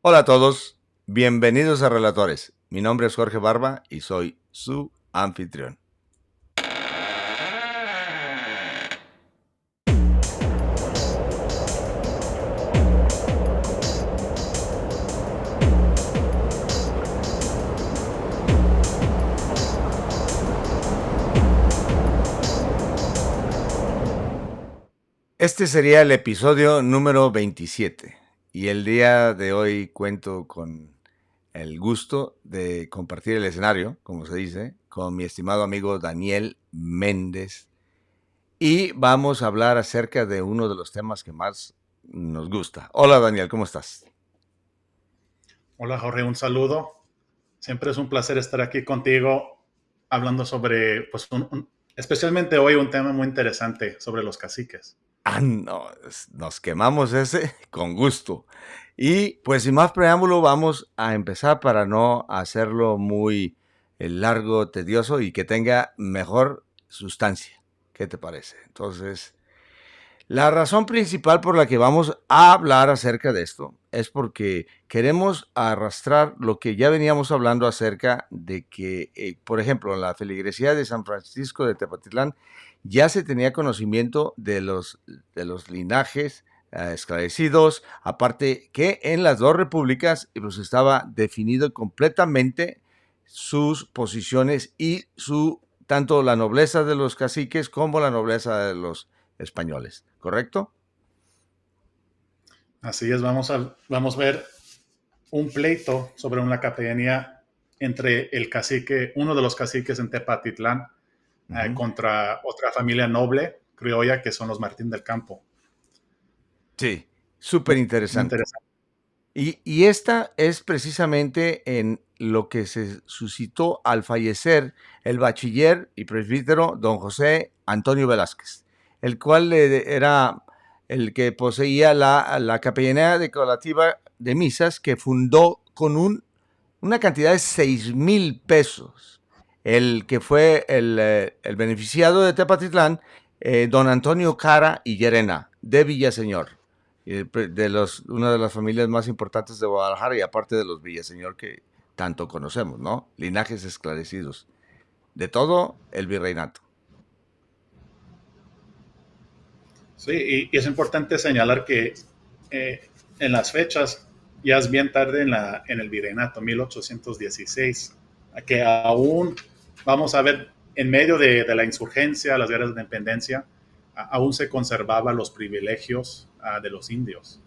Hola a todos, bienvenidos a Relatores. Mi nombre es Jorge Barba y soy su anfitrión. Este sería el episodio número 27 y el día de hoy cuento con el gusto de compartir el escenario, como se dice, con mi estimado amigo Daniel Méndez y vamos a hablar acerca de uno de los temas que más nos gusta. Hola Daniel, ¿cómo estás? Hola Jorge, un saludo. Siempre es un placer estar aquí contigo hablando sobre, pues, especialmente hoy un tema muy interesante sobre los caciques. Ah, no, nos quemamos ese con gusto. Y pues sin más preámbulo vamos a empezar para no hacerlo muy largo, tedioso y que tenga mejor sustancia. ¿Qué te parece? Entonces, la razón principal por la que vamos a hablar acerca de esto es porque queremos arrastrar lo que ya veníamos hablando acerca de que, por ejemplo, en la feligresía de San Francisco de Tepatitlán ya se tenía conocimiento de los linajes esclarecidos, aparte que en las dos repúblicas pues estaba definido completamente sus posiciones y tanto la nobleza de los caciques como la nobleza de los españoles, ¿correcto? Así es, vamos a ver un pleito sobre una capellanía entre el cacique, uno de los caciques en Tepatitlán, Ujú. contra otra familia noble criolla que son los Martín del Campo. Sí, súper Muy, muy interesante. interesante. Y esta es precisamente en lo que se suscitó al fallecer el bachiller y presbítero don José Antonio Velázquez, el cual era el que poseía la capellanía decorativa de misas que fundó con una cantidad de 6,000 pesos. El que fue el beneficiado de Tepatitlán, don Antonio Cara y Llerena, de Villaseñor, una de las familias más importantes de Guadalajara y aparte de los Villaseñor que tanto conocemos, ¿no? Linajes esclarecidos. De todo el virreinato. Sí, y es importante señalar que en las fechas ya es bien tarde en el virreinato, 1816, que aún, vamos a ver, en medio de la insurgencia, las guerras de independencia, aún se conservaban los privilegios de los indios.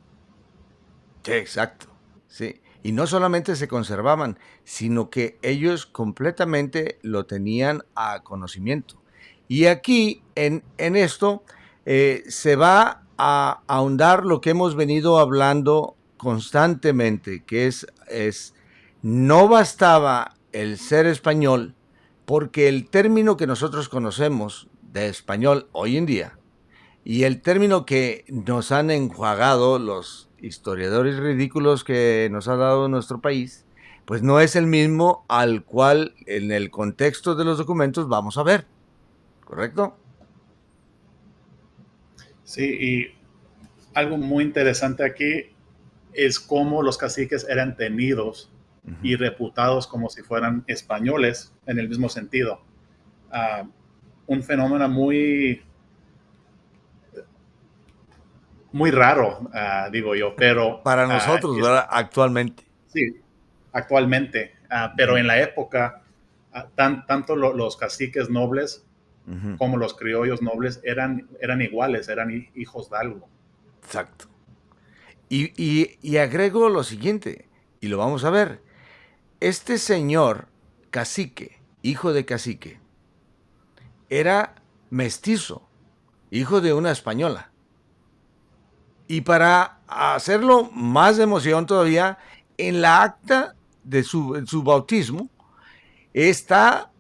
Sí, exacto. Sí. Y no solamente se conservaban, sino que ellos completamente lo tenían a conocimiento. Y aquí, en esto, se va a ahondar lo que hemos venido hablando constantemente, que no bastaba el ser español, porque el término que nosotros conocemos de español hoy en día y el término que nos han enjuagado los historiadores ridículos que nos ha dado nuestro país, pues no es el mismo al cual en el contexto de los documentos vamos a ver, ¿correcto? Sí, y algo muy interesante aquí es cómo los caciques eran tenidos Ujú. y reputados como si fueran españoles en el mismo sentido. Uh, un fenómeno muy raro, digo yo, pero Para nosotros, ¿verdad? Actualmente. sí, actualmente, pero Ujú. en la época, tanto los caciques nobles Ujú. como los criollos nobles eran iguales, eran hijos de algo. Exacto. Y agrego lo siguiente, y lo vamos a ver. Este señor cacique, hijo de cacique, era mestizo, hijo de una española. Y para hacerlo más de emoción todavía, en la acta de su bautismo está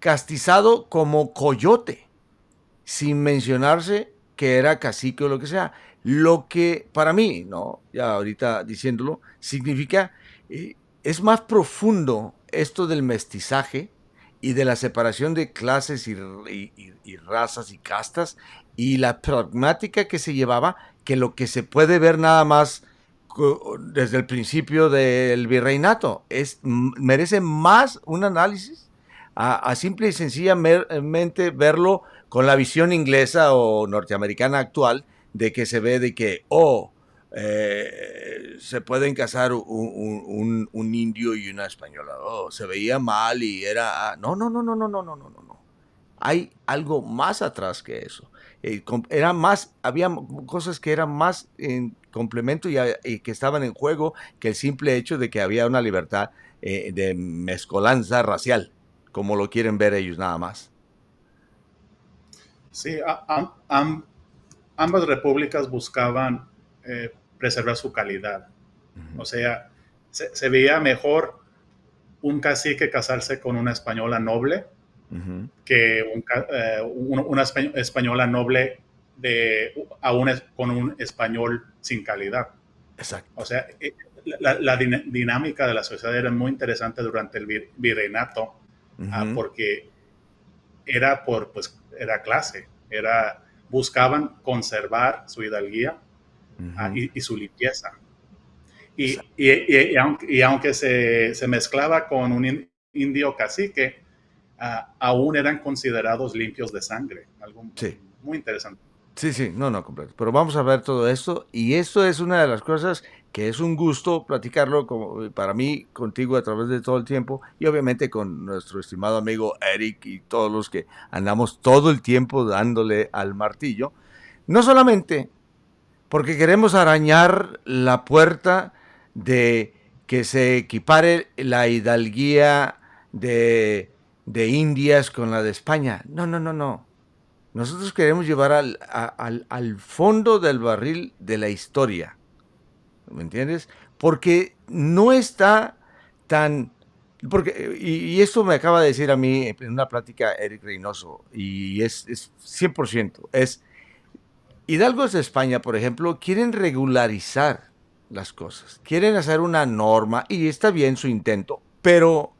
castizado como coyote, sin mencionarse que era cacique o lo que sea. Lo que para mí, ¿no? Ya ahorita diciéndolo, significa, es más profundo esto del mestizaje y de la separación de clases y razas y castas y la pragmática que se llevaba que lo que se puede ver nada más desde el principio del virreinato. Merece más un análisis a simple y sencillamente verlo con la visión inglesa o norteamericana actual de que se ve de que, se pueden casar un indio y una española. Se veía mal y era... No, no, no, no, no, no, no, no, no. Hay algo más atrás que eso. Era más, había cosas que eran más en complemento y que estaban en juego que el simple hecho de que había una libertad de mezcolanza racial, como lo quieren ver ellos nada más. Sí, ambas repúblicas buscaban preservar su calidad. O sea, se veía mejor un cacique casarse con una española noble que una española noble con un español sin calidad. O Exacto. sea, la dinámica de la sociedad era muy interesante durante el virreinato, porque era clase, buscaban conservar su hidalguía y su limpieza. Y aunque se mezclaba con un indio cacique, aún eran considerados limpios de sangre. Algo Sí. muy interesante. Sí, sí, no, no, completo. Pero vamos a ver todo esto y esto es una de las cosas que es un gusto platicarlo como para mí contigo a través de todo el tiempo y obviamente con nuestro estimado amigo Eric y todos los que andamos todo el tiempo dándole al martillo. No solamente porque queremos arañar la puerta de que se equipare la hidalguía de Indias con la de España. No, no, no, no. Nosotros queremos llevar al fondo del barril de la historia. ¿Me entiendes? Porque no está tan... y esto me acaba de decir a mí en una plática Eric Reynoso, y es 100%. Hidalgos de España, por ejemplo, quieren regularizar las cosas. Quieren hacer una norma, y está bien su intento, pero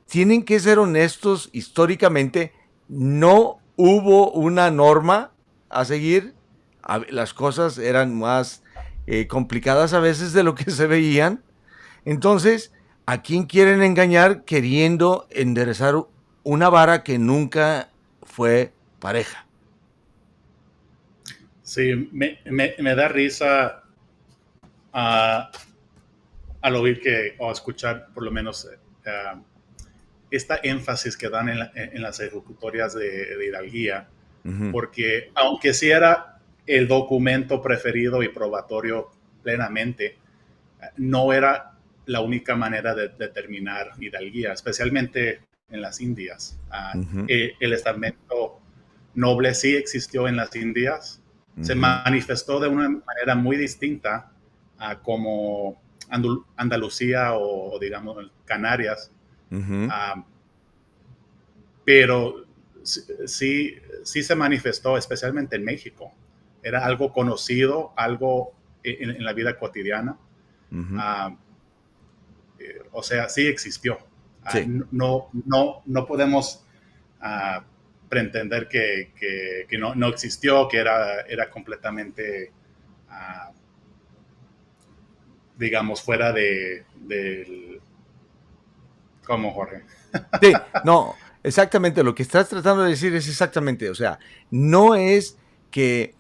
tienen que ser honestos históricamente. No hubo una norma a seguir. Las cosas eran más complicadas a veces de lo que se veían. Entonces, ¿a quién quieren engañar queriendo enderezar una vara que nunca fue pareja? Sí, me da risa uh, al oír o escuchar por lo menos esta énfasis que dan en las ejecutorias de hidalguía, Uh -huh. porque aunque sí era el documento preferido y probatorio plenamente, no era la única manera de determinar hidalguía, especialmente en las Indias. Uh -huh. El estamento noble sí existió en las Indias, se manifestó de una manera muy distinta como Andalucía o digamos Canarias, pero sí se manifestó especialmente en México. Era algo conocido, algo en la vida cotidiana. O sea, sí existió. Sí. No podemos pretender que no existió, que era completamente, digamos, fuera del... ¿Cómo, Jorge? Sí, no, exactamente lo que estás tratando de decir es exactamente, o sea, no es que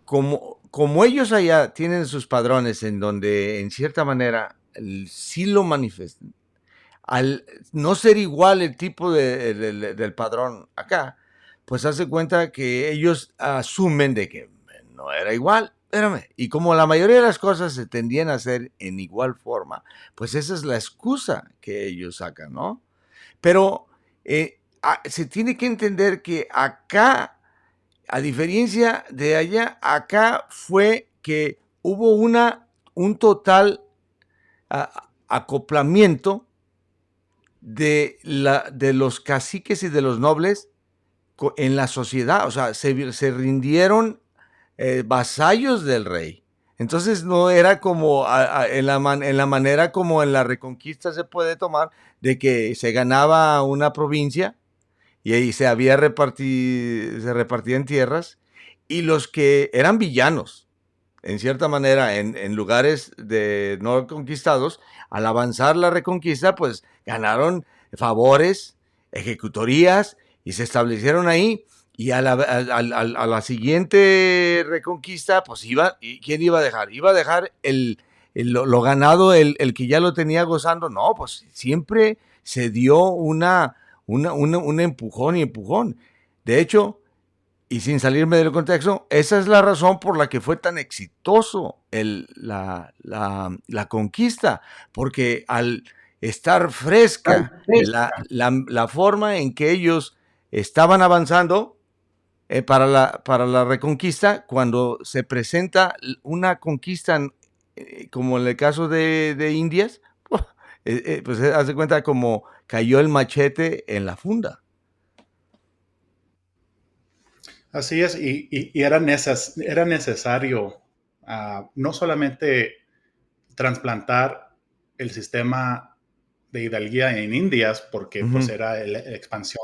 como ellos allá tienen sus padrones en donde en cierta manera sí lo manifiestan, al no ser igual el tipo del padrón acá, pues hace cuenta que ellos asumen de que no era igual. Espérame. Y como la mayoría de las cosas se tendían a hacer en igual forma, pues esa es la excusa que ellos sacan, ¿no? Pero se tiene que entender que acá, a diferencia de allá, acá fue que hubo un total acoplamiento de los caciques y de los nobles en la sociedad. O sea, se rindieron vasallos del rey. Entonces no era como en la manera como en la Reconquista se puede tomar, de que se ganaba una provincia y ahí se repartían tierras, y los que eran villanos en cierta manera, en lugares no conquistados, al avanzar la reconquista, pues ganaron favores, ejecutorías y se establecieron ahí. Y a la siguiente reconquista, pues ¿quién iba a dejar? ¿Iba a dejar lo ganado, el que ya lo tenía gozando? No, pues siempre se dio un empujón y empujón. De hecho, y sin salirme del contexto, esa es la razón por la que fue tan exitoso la conquista, porque al estar fresca la forma en que ellos estaban avanzando para la reconquista, cuando se presenta una conquista como en el caso de Indias, pues haz de cuenta como cayó el machete en la funda. Así es, y era necesario no solamente trasplantar el sistema de hidalguía en Indias, porque pues Ujú, era la expansión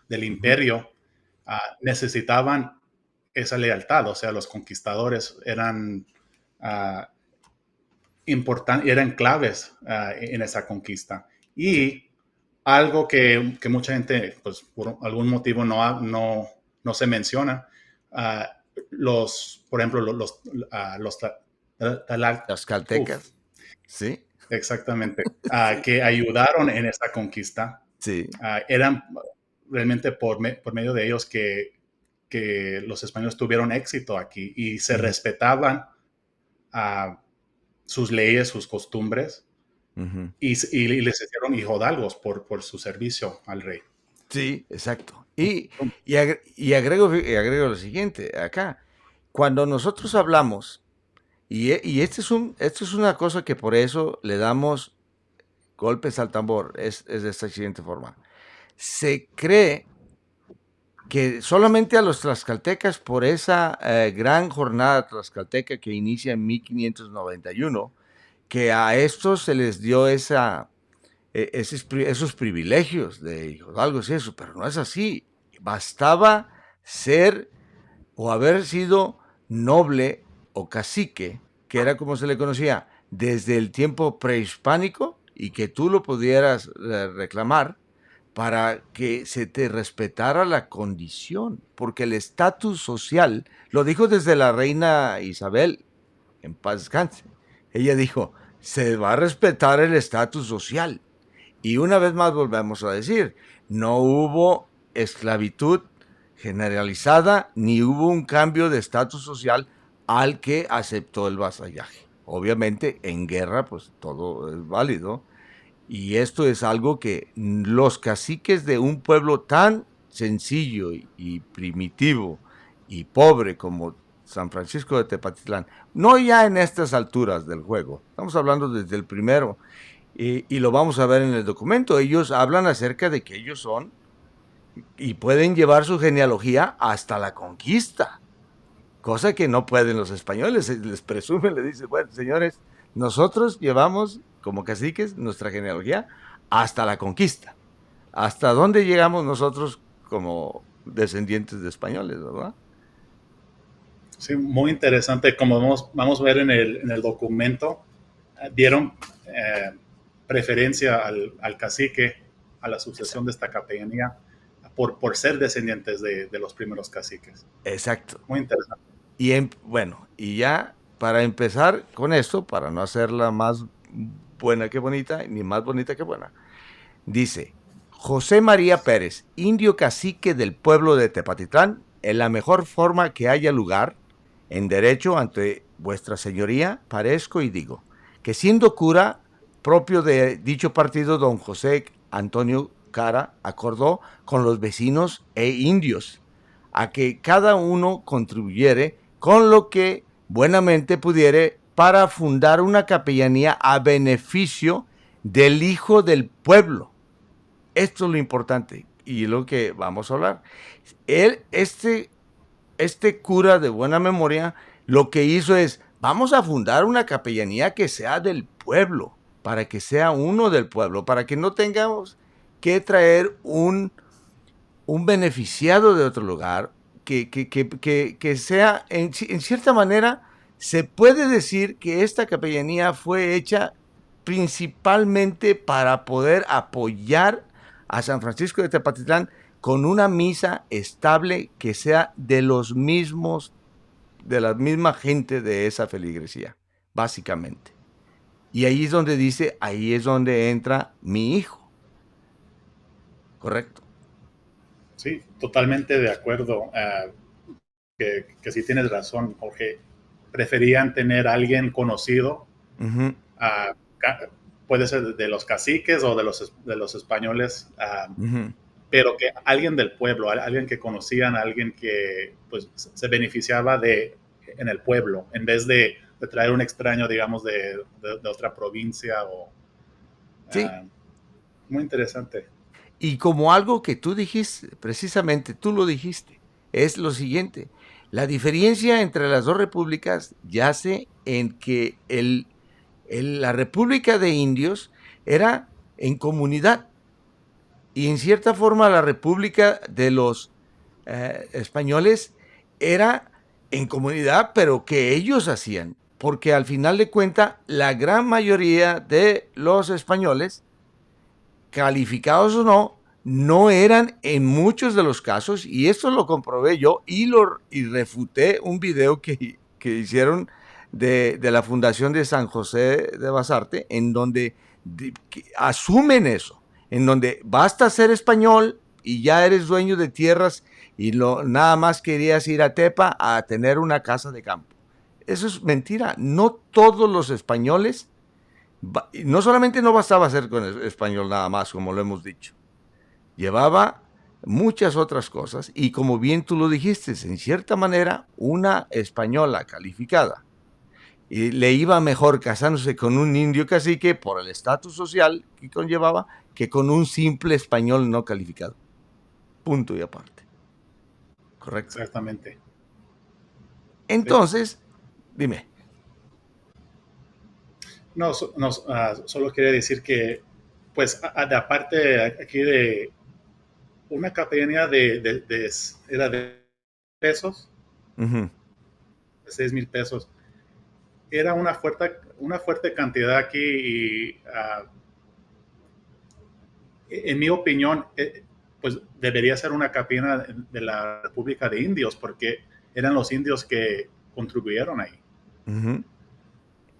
del ujú. imperio, necesitaban esa lealtad, o sea, los conquistadores eran ah, eran claves en esa conquista. Sí. Y algo que mucha gente, pues por algún motivo no se menciona, ah, por ejemplo, Las uf, caltecas, sí, exactamente, que ayudaron en esa conquista, sí. eran realmente por medio de ellos que los españoles tuvieron éxito aquí y se Ujú, respetaban sus leyes, sus costumbres, ujú. y les hicieron hijodalgos por su servicio al rey. Sí, exacto. Y agrego lo siguiente, acá, cuando nosotros hablamos, y esto es una cosa que por eso le damos golpes al tambor, es de esta siguiente forma. Se cree que solamente a los tlaxcaltecas, por esa gran jornada tlaxcalteca que inicia en 1591, que a estos se les dio esos privilegios de hijos, y eso, pero no es así. Bastaba ser o haber sido noble o cacique, que era como se le conocía desde el tiempo prehispánico, y que tú lo pudieras reclamar para que se te respetara la condición, porque el estatus social, lo dijo desde la reina Isabel, en paz descanse, ella dijo, se va a respetar el estatus social. Y una vez más volvemos a decir, no hubo esclavitud generalizada ni hubo un cambio de estatus social al que aceptó el vasallaje. Obviamente en guerra pues todo es válido, y esto es algo que los caciques de un pueblo tan sencillo y primitivo y pobre como San Francisco de Tepatitlán, no ya en estas alturas del juego, estamos hablando desde el primero, y lo vamos a ver en el documento. Ellos hablan acerca de que ellos son y pueden llevar su genealogía hasta la conquista, cosa que no pueden los españoles. Les presumen, les dicen, bueno, señores, nosotros llevamos como caciques nuestra genealogía hasta la conquista. ¿Hasta dónde llegamos nosotros como descendientes de españoles, verdad? Sí, muy interesante. Como vamos a ver en el documento, dieron preferencia al cacique, a la sucesión de esta capellanía, por ser descendientes de los primeros caciques. Exacto. Muy interesante. Bueno, y ya para empezar con esto, para no hacerla más buena que bonita, ni más bonita que buena, dice, José María Pérez, indio cacique del pueblo de Tepatitlán, en la mejor forma que haya lugar, en derecho ante vuestra señoría, parezco y digo, que siendo cura propio de dicho partido, don José Antonio Cara acordó con los vecinos e indios a que cada uno contribuyere con lo que buenamente pudiere para fundar una capellanía a beneficio del hijo del pueblo. Esto es lo importante y lo que vamos a hablar. Él, este cura de buena memoria, lo que hizo es, vamos a fundar una capellanía que sea del pueblo, para que sea uno del pueblo, para que no tengamos que traer un beneficiado de otro lugar, que sea, en cierta manera, se puede decir que esta capellanía fue hecha principalmente para poder apoyar a San Francisco de Tepatitlán con una misa estable que sea de los mismos, de la misma gente de esa feligresía, básicamente. Y ahí es donde dice, ahí es donde entra mi hijo. Correcto. Sí, totalmente de acuerdo. Que sí tienes razón, Jorge. Preferían tener a alguien conocido, Uh-huh. uh, puede ser de los caciques o de los españoles, Uh-huh. pero que alguien del pueblo, alguien que conocían, alguien que pues, se beneficiaba en el pueblo, en vez de traer un extraño, digamos, de otra provincia. Sí. Muy interesante. Y como algo que tú dijiste, precisamente tú lo dijiste, es lo siguiente. La diferencia entre las dos repúblicas yace en que la República de Indios era en comunidad y en cierta forma la República de los españoles era en comunidad, pero que ellos hacían. Porque al final de cuentas, la gran mayoría de los españoles, calificados o no, no eran en muchos de los casos, y esto lo comprobé yo y refuté un video que hicieron de la Fundación de San José de Basarte, en donde asumen eso, en donde basta ser español y ya eres dueño de tierras y nada más querías ir a Tepa a tener una casa de campo. Eso es mentira. No todos los españoles, no solamente no bastaba ser con el español nada más, como lo hemos dicho, llevaba muchas otras cosas y como bien tú lo dijiste, en cierta manera, una española calificada y le iba mejor casándose con un indio cacique por el estatus social que conllevaba que con un simple español no calificado. Punto y aparte. Correcto. Exactamente. Sí. Entonces, dime. No, solo quería decir que, pues, de aparte aquí de una capellanía era de pesos, Uh-huh. de 6,000 pesos. Era una fuerte cantidad aquí y, en mi opinión, pues debería ser una capellana de la República de Indios, porque eran los indios que contribuyeron ahí. Uh-huh.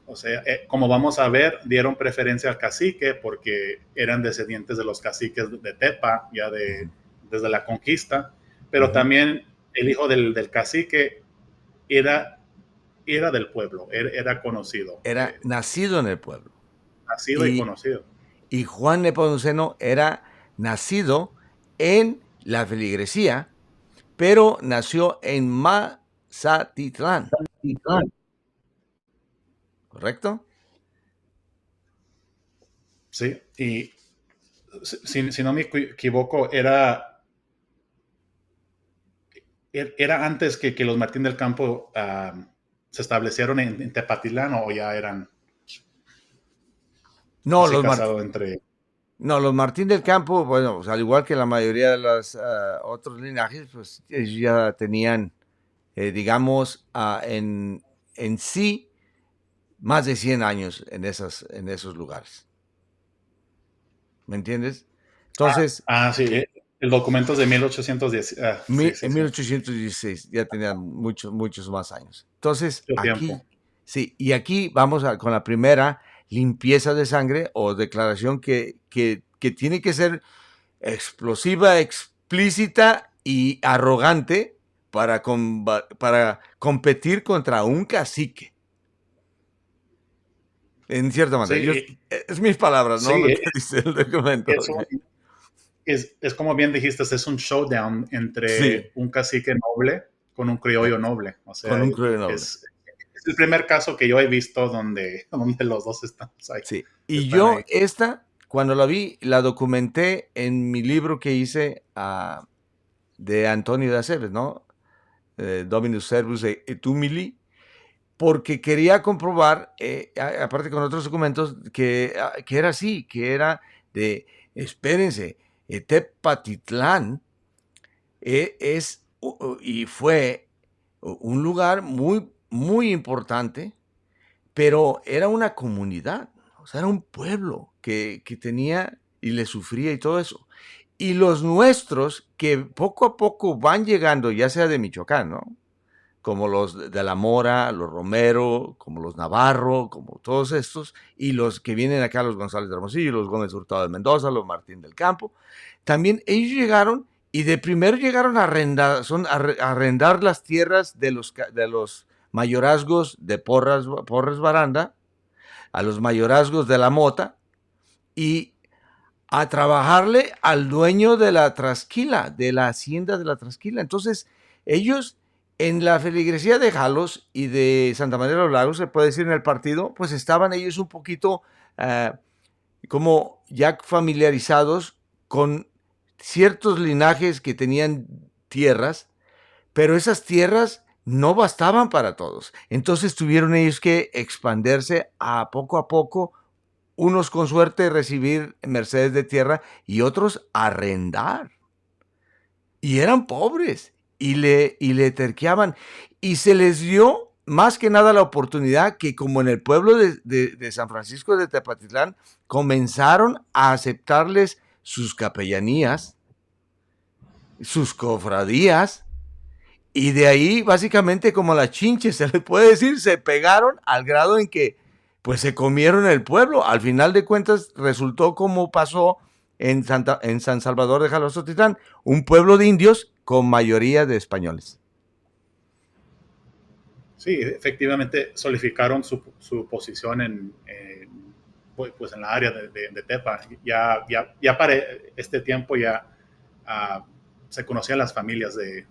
O sea, como vamos a ver, dieron preferencia al cacique porque eran descendientes de los caciques de Tepa, ya Uh-huh. desde la conquista, pero Uh-huh. también el hijo del cacique era, era del pueblo, era conocido, Era nacido en el pueblo. nacido y Y, conocido. y Juan Nepomuceno era nacido en la feligresía, pero nació en Mazatitlán, ¿correcto? Sí, y si no me equivoco, era antes que los Martín del Campo se establecieron en Tepatitlán, o ya eran No, así los, Mart casados entre... no, los Martín del Campo, bueno, pues, al igual que la mayoría de los otros linajes, pues ellos ya tenían, digamos, en sí, más de 100 años en esos lugares. ¿Me entiendes? Entonces, Sí, el documento es de 1810. Sí, sí, en sí. 1816 ya tenían muchos, muchos más años. Entonces, Mucho tiempo. aquí, sí, y aquí vamos con la primera limpieza de sangre o declaración que tiene que ser explosiva, explícita y arrogante para competir contra un cacique. En cierta Sí, manera, es mis palabras, no sí, lo que dice el documento. es, es como bien dijiste, es un showdown Sí, entre un cacique noble con un criollo exacto, noble. O con sea, un cruel noble. es el primer caso que yo he visto donde los dos ahí, Sí, y están yo ahí. cuando la vi, la documenté en mi libro que hice de Antonio de Aceves, ¿no? Dominus Servus et Humili, porque quería comprobar, aparte con otros documentos, que era así, que era de, espérense, Tepatitlán y fue un lugar muy muy importante, pero era una comunidad, o sea, era un pueblo que tenía y le sufría y todo eso. Y los nuestros, que poco a poco van llegando, ya sea de Michoacán, ¿no? Como los de la Mora, los Romero, como los Navarro, como todos estos, y los que vienen acá, los González de Hermosillo, los Gómez Hurtado de Mendoza, los Martín del Campo, también ellos llegaron y de primero llegaron a arrendar las tierras de los mayorazgos de Porres Baranda, a los mayorazgos de la Mota, y a trabajarle al dueño de la Trasquila, de la hacienda de la Trasquila. Entonces, ellos en la feligresía de Jalos y de Santa María de los Lagos, se puede decir en el partido, pues estaban ellos un poquito como ya familiarizados con ciertos linajes que tenían tierras, pero esas tierras no bastaban para todos. Entonces tuvieron ellos que expandirse a poco, unos con suerte recibir mercedes de tierra y otros arrendar. Y eran pobres y le terqueaban. Y se les dio más que nada la oportunidad que como en el pueblo de San Francisco de Tepatitlán comenzaron a aceptarles sus capellanías, sus cofradías, y de ahí básicamente como las chinches, se les puede decir, se pegaron al grado en que pues se comieron el pueblo. Al final de cuentas resultó como pasó en San Salvador de Jalostotitlán, un pueblo de indios con mayoría de españoles. Sí, efectivamente solidificaron su posición pues en la área de Tepa. Ya para este tiempo ya se conocían las familias de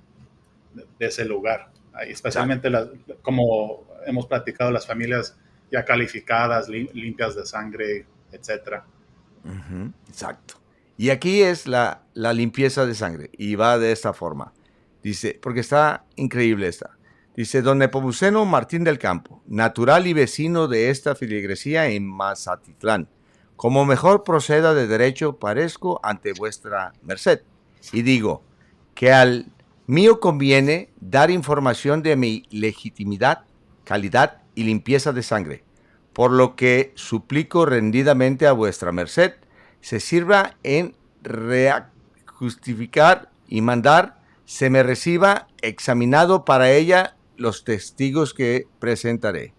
ese lugar, especialmente como hemos platicado, las familias ya calificadas, limpias de sangre, etcétera. Exacto. Y aquí es la limpieza de sangre y va de esta forma. Dice, porque está increíble esta. Dice, don Nepomuceno Martín del Campo, natural y vecino de esta filigresía en Mazatitlán, como mejor proceda de derecho parezco ante vuestra merced. Y digo, que al mío conviene dar información de mi legitimidad, calidad y limpieza de sangre, por lo que suplico rendidamente a vuestra merced se sirva en justificar y mandar se me reciba examinado para ella los testigos que presentaré,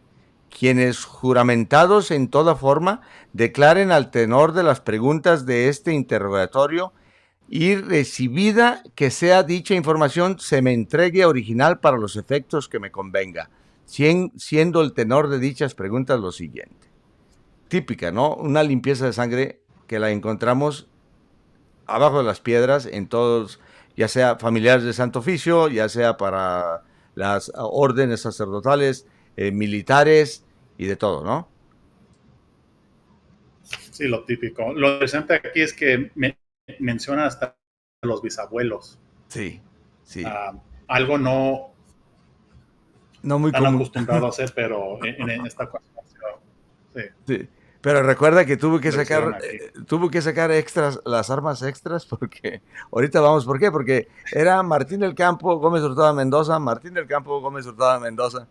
quienes juramentados en toda forma declaren al tenor de las preguntas de este interrogatorio y recibida que sea dicha información se me entregue original para los efectos que me convenga, siendo el tenor de dichas preguntas lo siguiente. Típica, ¿no? Una limpieza de sangre que la encontramos abajo de las piedras en todos, ya sea familiares de Santo Oficio, ya sea para las órdenes sacerdotales, militares y de todo, ¿no? Sí, lo típico. Lo interesante aquí es que menciona hasta los bisabuelos. Sí, sí. Algo no muy tan común acostumbrado a hacer, pero en esta ocasión sí. Sí. Pero recuerda que tuvo que sacar extras, las armas extras, porque ahorita vamos, ¿por qué? Porque era Martín del Campo, Gómez Hurtado de Mendoza, Martín del Campo, Gómez Hurtado de Mendoza.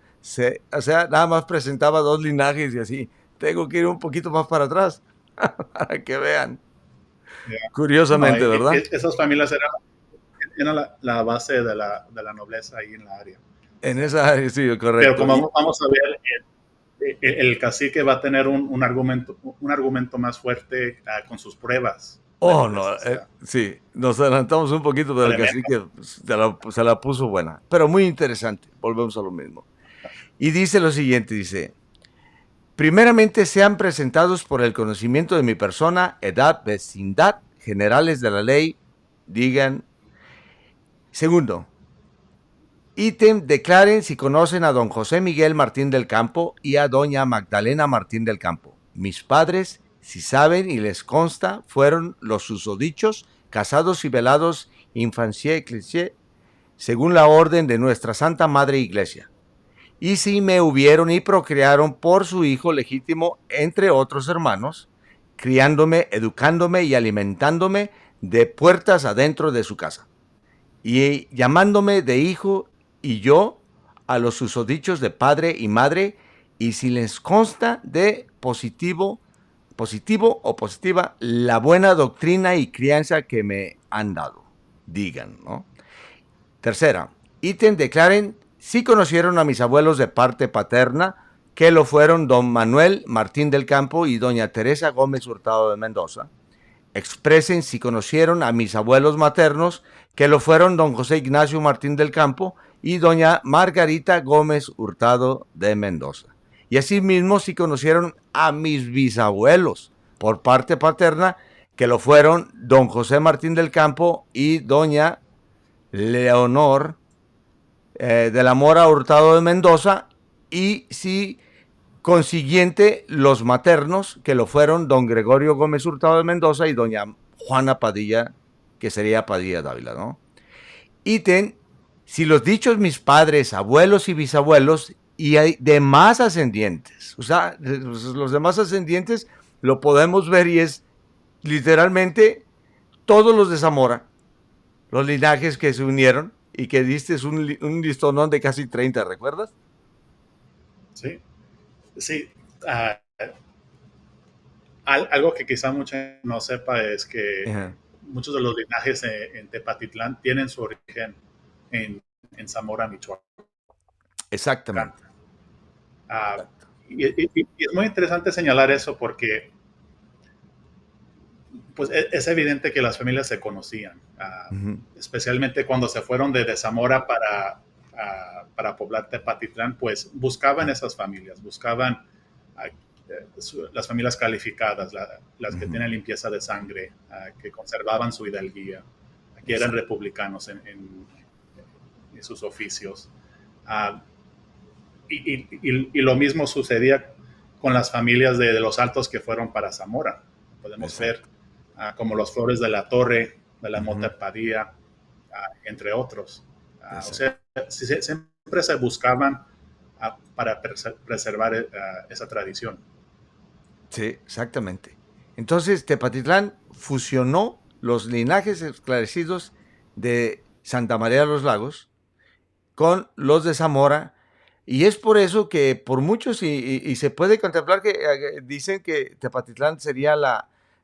O sea, nada más presentaba dos linajes y así. Tengo que ir un poquito más para atrás para que vean. Yeah. Curiosamente, no, ¿verdad? Esas familias eran la base de la nobleza ahí en la área. En esa área, sí, correcto. Pero como vamos a ver, el cacique va a tener un argumento más fuerte con sus pruebas. Oh, no, sí, nos adelantamos un poquito, pero el cacique se la puso buena. Pero muy interesante, volvemos a lo mismo. Y dice lo siguiente, dice, primeramente sean presentados por el conocimiento de mi persona, edad, vecindad, generales de la ley, digan. Segundo, ítem, declaren si conocen a don José Miguel Martín del Campo y a doña Magdalena Martín del Campo. Mis padres, si saben y les consta, fueron los susodichos, casados y velados, infancia eclesiae, según la orden de nuestra Santa Madre Iglesia. Y si me hubieron y procrearon por su hijo legítimo, entre otros hermanos, criándome, educándome y alimentándome de puertas adentro de su casa, y llamándome de hijo, y yo a los susodichos de padre y madre, y si les consta de positivo o positiva la buena doctrina y crianza que me han dado. Digan, ¿no? Tercera, ítem declaren si conocieron a mis abuelos de parte paterna, que lo fueron don Manuel Martín del Campo y doña Teresa Gómez Hurtado de Mendoza. Expresen si conocieron a mis abuelos maternos, que lo fueron don José Ignacio Martín del Campo y doña Margarita Gómez Hurtado de Mendoza. Y asimismo si conocieron a mis bisabuelos por parte paterna, que lo fueron don José Martín del Campo y doña Leonor de la Mora Hurtado de Mendoza, y si consiguiente los maternos, que lo fueron don Gregorio Gómez Hurtado de Mendoza y doña Juana Padilla, que sería Padilla Dávila, ¿no? Ítem, si los dichos mis padres, abuelos y bisabuelos y hay demás ascendientes, o sea, los demás ascendientes lo podemos ver y es literalmente todos los de Zamora, los linajes que se unieron y que diste un listonón de casi 30, ¿recuerdas? Sí, sí. Algo que quizá mucha gente no sepa es que Ajá. muchos de los linajes en Tepatitlán tienen su origen en Zamora, Michoacán. Exactamente. Uh, Exacto. y es muy interesante señalar eso porque pues es evidente que las familias se conocían, especialmente cuando se fueron de Zamora para poblar Tepatitlán, pues buscaban esas familias, buscaban las familias calificadas, las que tienen limpieza de sangre, que conservaban su hidalguía, que eran republicanos en sus oficios. Y lo mismo sucedía con las familias de los Altos que fueron para Zamora. Podemos ver como los Flores de la Torre, de la Mota Padilla, entre otros. O sea, siempre se buscaban para preservar esa tradición. Sí, exactamente. Entonces, Tepatitlán fusionó los linajes esclarecidos de Santa María de los Lagos con los de Zamora, y es por eso que por muchos, y se puede contemplar que dicen que Tepatitlán sería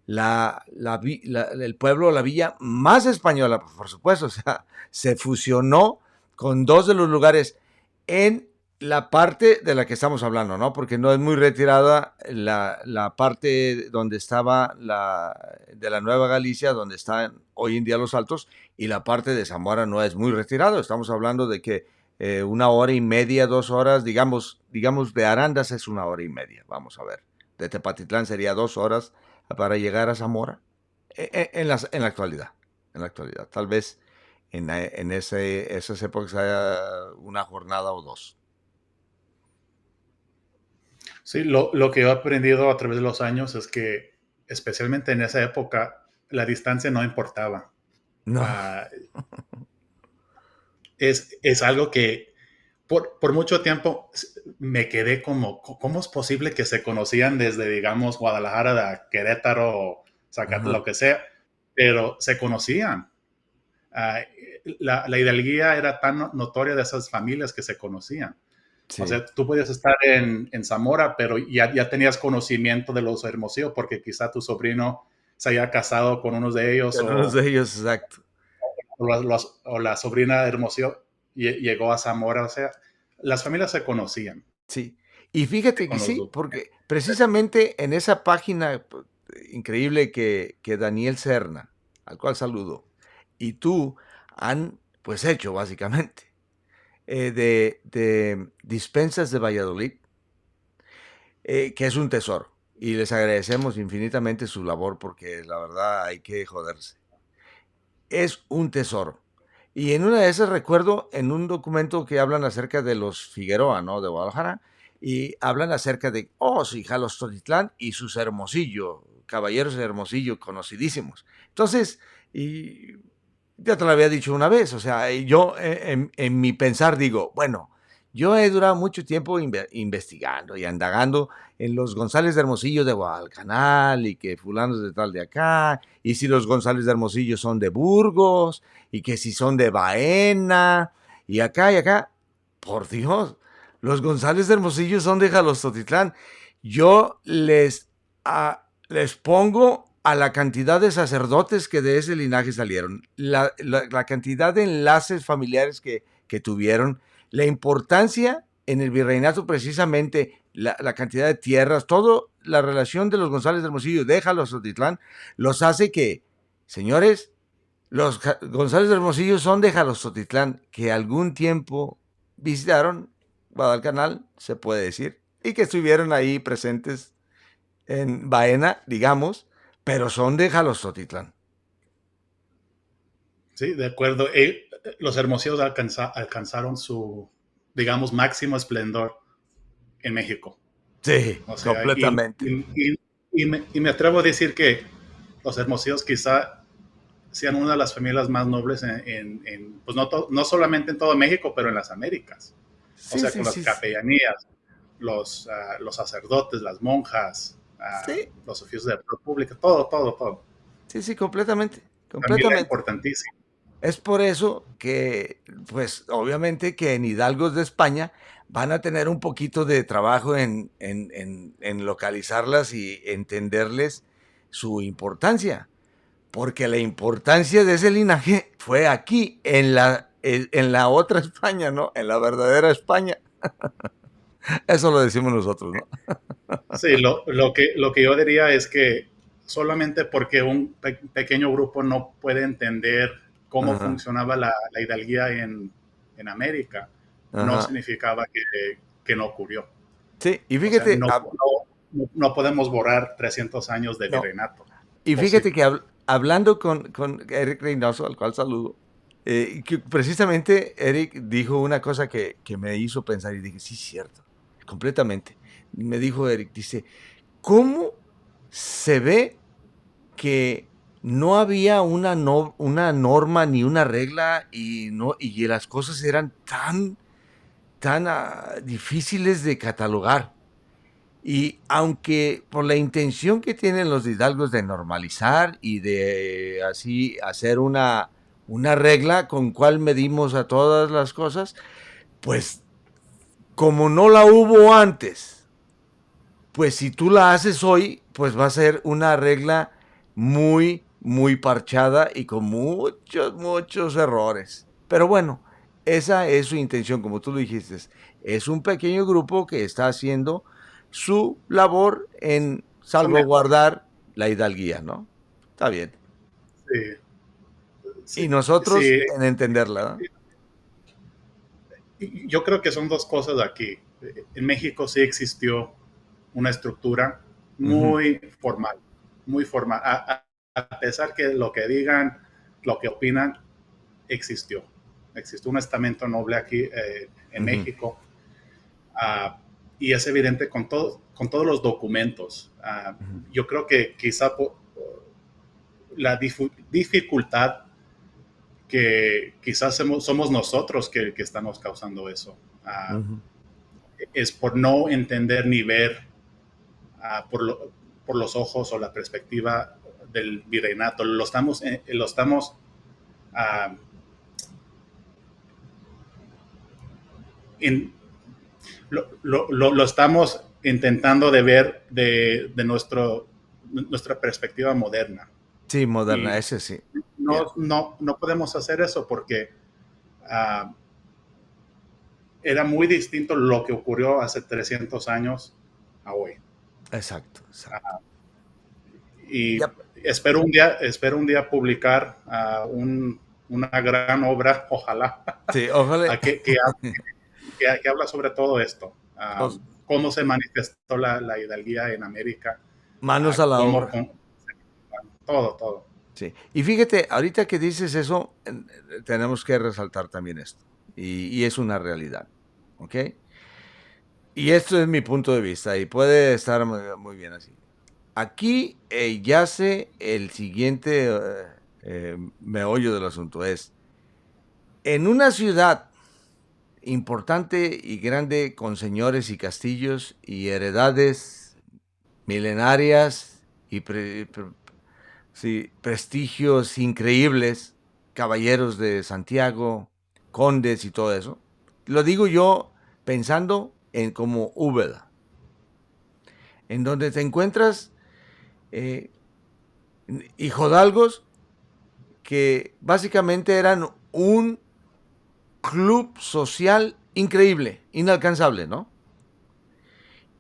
el pueblo, la villa más española, por supuesto. O sea, se fusionó con dos de los lugares en la parte de la que estamos hablando, ¿no? Porque no es muy retirada la parte donde estaba de la Nueva Galicia, donde están hoy en día los Altos, y la parte de Zamora no es muy retirado. Estamos hablando de que 1 hora y media, 2 horas, digamos de Arandas es 1 hora y media, vamos a ver. De Tepatitlán sería 2 horas para llegar a Zamora en la actualidad. En la actualidad, tal vez en esas épocas haya una jornada o dos. Sí, lo que he aprendido a través de los años es que, especialmente en esa época, la distancia no importaba. No. Es algo que por mucho tiempo me quedé como, ¿cómo es posible que se conocían desde, digamos, Guadalajara, de Querétaro, Zacatecas, lo que sea, pero se conocían? La hidalguía era tan notoria de esas familias que se conocían. Sí. O sea, tú podías estar en Zamora, pero ya tenías conocimiento de los Hermosillo porque quizá tu sobrino se haya casado con unos de ellos. Con unos de ellos, exacto. O la sobrina de Hermosillo llegó a Zamora. O sea, las familias se conocían. Sí, y fíjate que sí, porque precisamente en esa página increíble que Daniel Serna, al cual saludo, y tú han pues hecho básicamente de Dispensas de Valladolid, que es un tesoro, y les agradecemos infinitamente su labor porque la verdad hay que joderse. Es un tesoro. Y en una de esas recuerdo en un documento que hablan acerca de los Figueroa, ¿no? De Guadalajara, y hablan acerca de, sí, Jalostotitlán y sus Hermosillo, caballeros de Hermosillo conocidísimos. Entonces, y ya te lo había dicho una vez, o sea, yo en mi pensar digo, bueno, yo he durado mucho tiempo investigando y indagando en los González de Hermosillo de Guadalcanal y que fulanos de tal de acá, y si los González de Hermosillo son de Burgos, y que si son de Baena, y acá, por Dios, los González de Hermosillo son de Jalostotitlán. Yo les pongo a la cantidad de sacerdotes que de ese linaje salieron, la cantidad de enlaces familiares que tuvieron, la importancia en el virreinato precisamente, la cantidad de tierras, todo la relación de los González de Hermosillo de Jalostotitlán los hace que, señores, los González de Hermosillo son de Jalostotitlán, que algún tiempo visitaron Guadalcanal, se puede decir, y que estuvieron ahí presentes en Baena, digamos, pero son de Jalostotitlán. Sí, de acuerdo. Los hermosillos alcanzaron su, digamos, máximo esplendor en México. Sí, O sea, completamente. y me atrevo a decir que los hermosillos quizá sean una de las familias más nobles pues no solamente en todo México, pero en las Américas. O Sí, sea, sí, con las sí. capellanías, los sacerdotes, las monjas, Sí, los oficios de la República, todo, todo, todo. sí, sí, completamente. Familia Completamente. importantísima. Es por eso que, pues, obviamente que en Hidalgos de España van a tener un poquito de trabajo en localizarlas y entenderles su importancia. Porque la importancia de ese linaje fue aquí, en la otra España, ¿no? En la verdadera España. Eso lo decimos nosotros, ¿no? Sí, lo que yo diría es que solamente porque un pequeño grupo no puede entender cómo Ajá, funcionaba la hidalguía en América, no ajá. significaba que no ocurrió. Sí, y O sea, fíjate, no podemos borrar 300 años de no, virreinato. y fíjate Posible. que hablando con Eric Reynoso, al cual saludo, que precisamente Eric dijo una cosa que me hizo pensar y dije, sí, cierto, completamente. Me dijo Eric, dice, ¿cómo se ve que no había una norma ni una regla y, no, y las cosas eran tan difíciles de catalogar? Y aunque por la intención que tienen los hidalgos de normalizar y de así hacer una regla con cual medimos a todas las cosas, pues como no la hubo antes, pues si tú la haces hoy, pues va a ser una regla muy, muy parchada y con muchos, muchos errores. Pero bueno, esa es su intención, como tú lo dijiste. Es un pequeño grupo que está haciendo su labor en Lo mejor. salvaguardar la hidalguía, ¿no? Está bien. Sí, Y sí, nosotros sí. en entenderla, ¿no? Yo creo que son dos cosas aquí. En México sí existió una estructura Ujú, muy formal. A pesar que lo que digan, lo que opinan, existió. Existió un estamento noble aquí en ujú, México uh, y es evidente con todos los documentos. ujú, Yo creo que quizá la dificultad que quizás somos nosotros que estamos causando eso. ujú. Es por no entender ni ver por los ojos o la perspectiva del virreinato. Lo estamos uh, in, lo estamos intentando de ver nuestra perspectiva moderna. Sí, moderna, Y ese sí. Yeah. no podemos hacer eso porque era muy distinto lo que ocurrió hace 300 años a hoy. Exacto, exacto. Y Yep. espero un día publicar una gran obra, ojalá, Sí, ojalá. que habla sobre todo esto. Os- Cómo se manifestó la hidalguía en América, Manos a la cómo obra. todo, todo. Sí. Y fíjate, ahorita que dices eso, tenemos que resaltar también esto. Y es una realidad. ¿Ok? Y esto es mi punto de vista y puede estar muy, muy bien así. Aquí yace el siguiente meollo del asunto. Es, en una ciudad importante y grande con señores y castillos y heredades milenarias y sí, prestigios increíbles, caballeros de Santiago, condes y todo eso. lo digo yo pensando en como Úbeda, en donde te encuentras eh, hijodalgos que básicamente eran un club social increíble, inalcanzable, ¿no?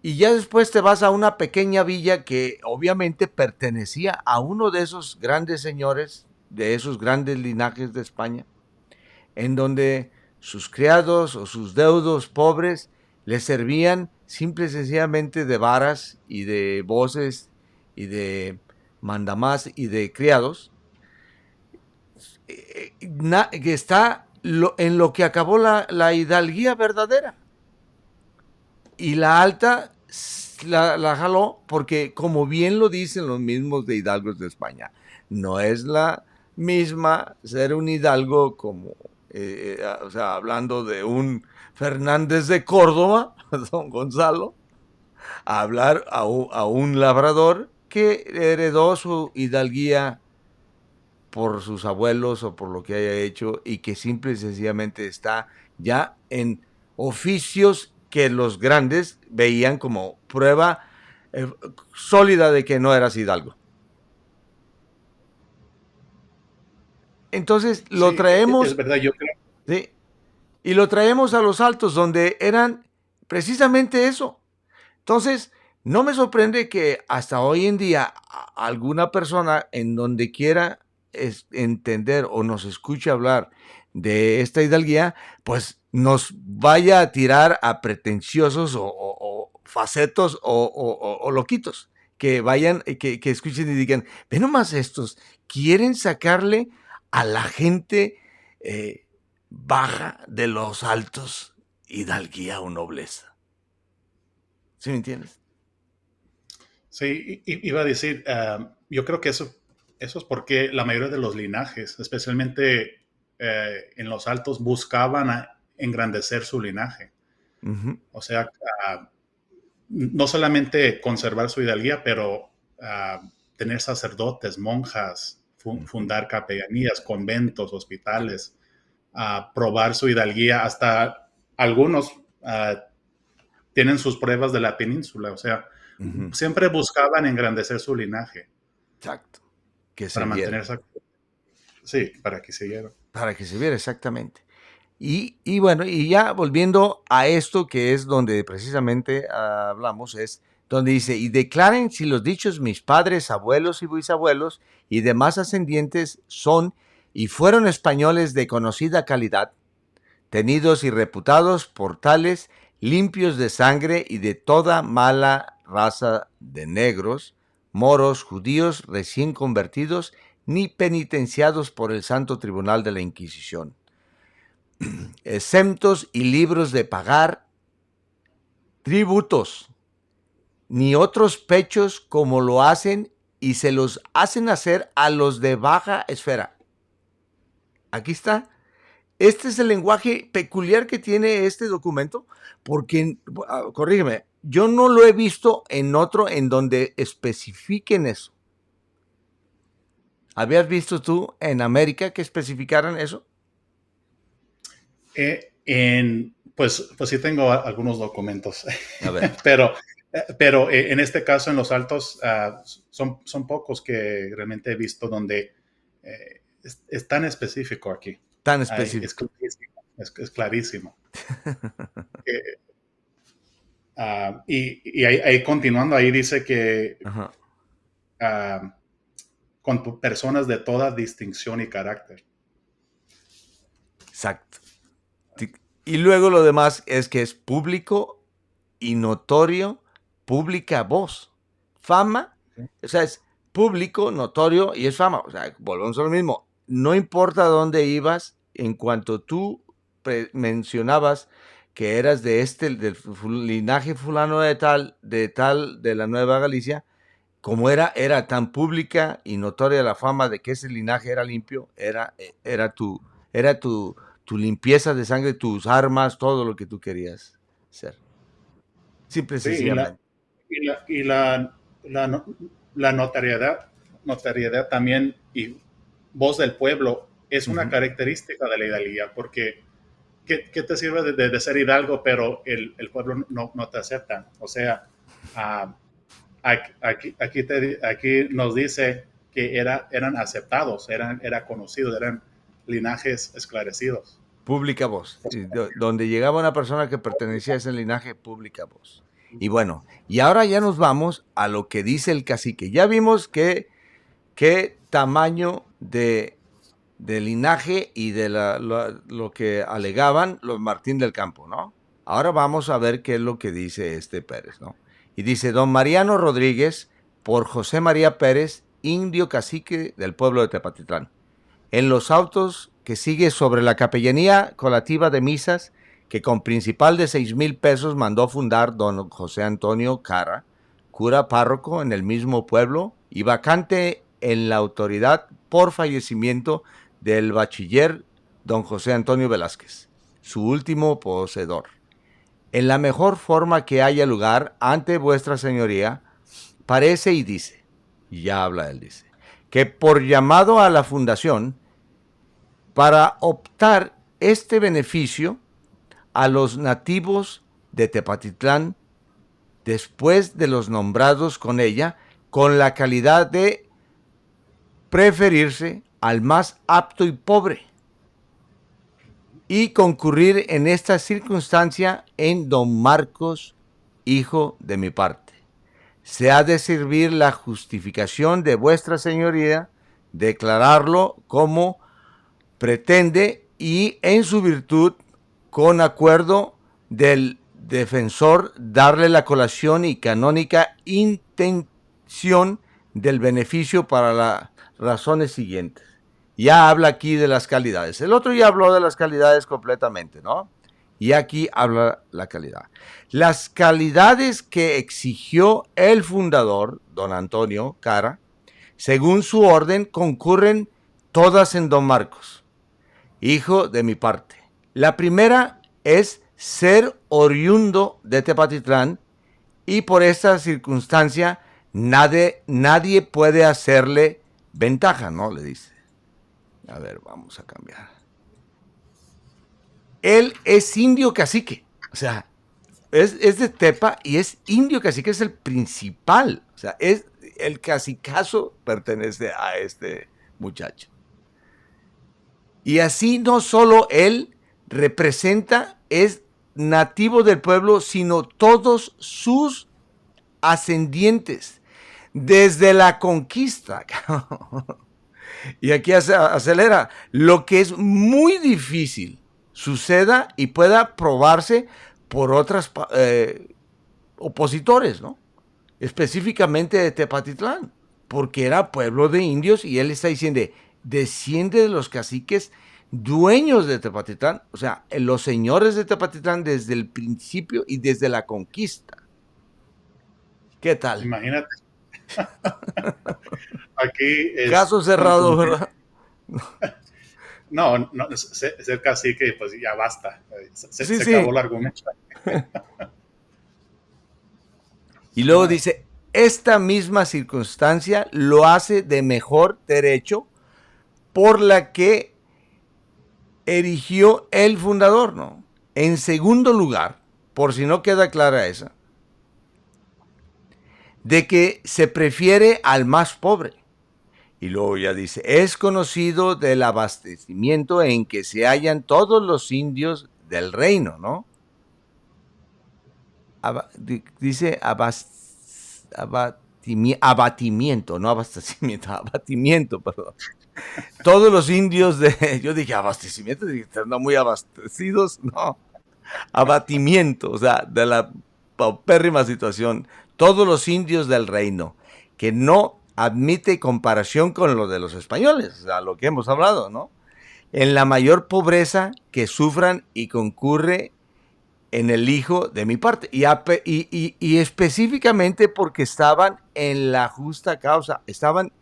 Y ya después te vas a una pequeña villa que obviamente pertenecía a uno de esos grandes señores, de esos grandes linajes de España, en donde sus criados o sus deudos pobres les servían simple y sencillamente de varas y de voces y de mandamás y de criados, que está en lo que acabó la hidalguía verdadera. Y la alta la jaló porque, como bien lo dicen los mismos de hidalgos de España, no es la misma ser un hidalgo como, o sea, hablando de un Fernández de Córdoba, don Gonzalo, a hablar a un labrador que heredó su hidalguía por sus abuelos o por lo que haya hecho y que simple y sencillamente está ya en oficios que los grandes veían como prueba sólida de que no eras hidalgo. Entonces lo Sí, es traemos, verdad, yo creo. ¿sí? Y lo traemos a los altos donde eran precisamente eso. Entonces, no me sorprende que hasta hoy en día alguna persona en donde quiera entender o nos escuche hablar de esta hidalguía, pues nos vaya a tirar a pretenciosos o facetos o loquitos, que vayan, que escuchen y digan, ve nomás estos, quieren sacarle a la gente baja de los altos hidalguía o nobleza. ¿Sí me entiendes? Sí, iba a decir, yo creo que eso es porque la mayoría de los linajes, especialmente en los altos, buscaban engrandecer su linaje. Ujú, O sea, no solamente conservar su hidalguía, pero tener sacerdotes, monjas, ujú, fundar capellanías, conventos, hospitales, probar su hidalguía. Hasta algunos tienen sus pruebas de la península. O sea, ujú. siempre buscaban engrandecer su linaje Exacto. Que se para viera. mantenerse, sí, para que siguiera. Para que se viera exactamente. Y bueno, y ya volviendo a esto que es donde precisamente hablamos, es donde dice, y declaren si los dichos mis padres, abuelos y bisabuelos y demás ascendientes son y fueron españoles de conocida calidad, tenidos y reputados por tales, limpios de sangre y de toda mala raza de negros, moros, judíos recién convertidos, ni penitenciados por el Santo Tribunal de la Inquisición, exentos y libros de pagar tributos, ni otros pechos como lo hacen y se los hacen hacer a los de baja esfera. Aquí está. Este es el lenguaje peculiar que tiene este documento, porque, corrígeme, yo no lo he visto en otro en donde especifiquen eso. ¿Habías visto tú en América que especificaran eso? Pues sí tengo algunos documentos, A ver. pero, pero en este caso en los altos son pocos que realmente he visto donde es tan específico aquí. Tan Es específico. clarísimo. Es clarísimo. Eh, y ahí continuando, ahí dice que Ajá. uh, con personas de toda distinción y carácter. Exacto. Y luego lo demás es que es público y notorio, pública voz. Fama, o sea, es público, notorio y es fama. O sea, volvemos a lo mismo. No importa dónde ibas, en cuanto tú mencionabas que eras de del linaje fulano de tal, de la Nueva Galicia, como era tan pública y notoria la fama de que ese linaje era limpio, era tu limpieza de sangre, tus armas, todo lo que tú querías ser. Simple y Sí, sencillamente. la, no- la notariedad también y voz del pueblo es una Ujú, característica de la hidalguía, porque ¿qué te sirve de ser hidalgo, pero el pueblo no te acepta? O sea, uh, aquí nos dice que eran aceptados, eran conocidos, eran linajes esclarecidos. Pública voz. Donde llegaba una persona que pertenecía a ese linaje, pública voz. Y bueno, y ahora ya nos vamos a lo que dice el cacique. Ya vimos qué tamaño de linaje y de lo que alegaban los Martín del Campo, ¿no? Ahora vamos a ver qué es lo que dice este Pérez, ¿no? Y dice, don Mariano Rodríguez, por José María Pérez, indio cacique del pueblo de Tepatitlán. En los autos que sigue sobre la capellanía colativa de misas, que con principal de 6,000 pesos mandó fundar don José Antonio Cara, cura párroco en el mismo pueblo y vacante en la autoridad por fallecimiento del bachiller don José Antonio Velázquez, su último poseedor. En la mejor forma que haya lugar ante vuestra señoría, parece y dice, y ya habla él, dice, que por llamado a la fundación, para optar este beneficio a los nativos de Tepatitlán, después de los nombrados con ella, con la calidad de preferirse al más apto y pobre, y concurrir en esta circunstancia en don Marcos, hijo de mi parte. Se ha de servir la justificación de vuestra señoría, declararlo como pretende y en su virtud, con acuerdo del defensor, darle la colación y canónica intención del beneficio para las razones siguientes. Ya habla aquí de las calidades. El otro ya habló de las calidades completamente, ¿no? Y aquí habla la calidad. Las calidades que exigió el fundador, don Antonio Cara, según su orden, concurren todas en don Marcos, hijo de mi parte. La primera es ser oriundo de Tepatitlán y por esta circunstancia nadie puede hacerle ventaja, ¿no? Le dice. A ver, vamos a cambiar. Él es indio cacique, o sea, es de Tepa y es indio cacique, es el principal, o sea, es el cacicazo pertenece a este muchacho. Y así no solo él representa, es nativo del pueblo, sino todos sus ascendientes, desde la conquista. Y aquí acelera, lo que es muy difícil suceda y pueda probarse por otros opositores, ¿no? Específicamente de Tepatitlán, porque era pueblo de indios y él está diciendo, desciende de los caciques dueños de Tepatitlán, o sea, los señores de Tepatitlán desde el principio y desde la conquista. ¿Qué tal? Imagínate. Aquí es caso cerrado, ¿verdad? No, ser cacique, pues ya basta. Se sí. acabó el argumento. Y luego dice, esta misma circunstancia lo hace de mejor derecho por la que erigió el fundador, ¿no? En segundo lugar, por si no queda clara esa, de que se prefiere al más pobre. Y luego ya dice, es conocido del abastecimiento en que se hallan todos los indios del reino, ¿no? Dice abatimiento, no abastecimiento, abatimiento, perdón. Todos los indios yo dije abastecimiento, dije, están muy abastecidos, no, abatimiento, o sea, de la paupérrima situación, todos los indios del reino, que no admite comparación con lo de los españoles, o sea, lo que hemos hablado, ¿no? En la mayor pobreza que sufran y concurre en el hijo de mi parte, y específicamente porque estaban en la justa causa, estaban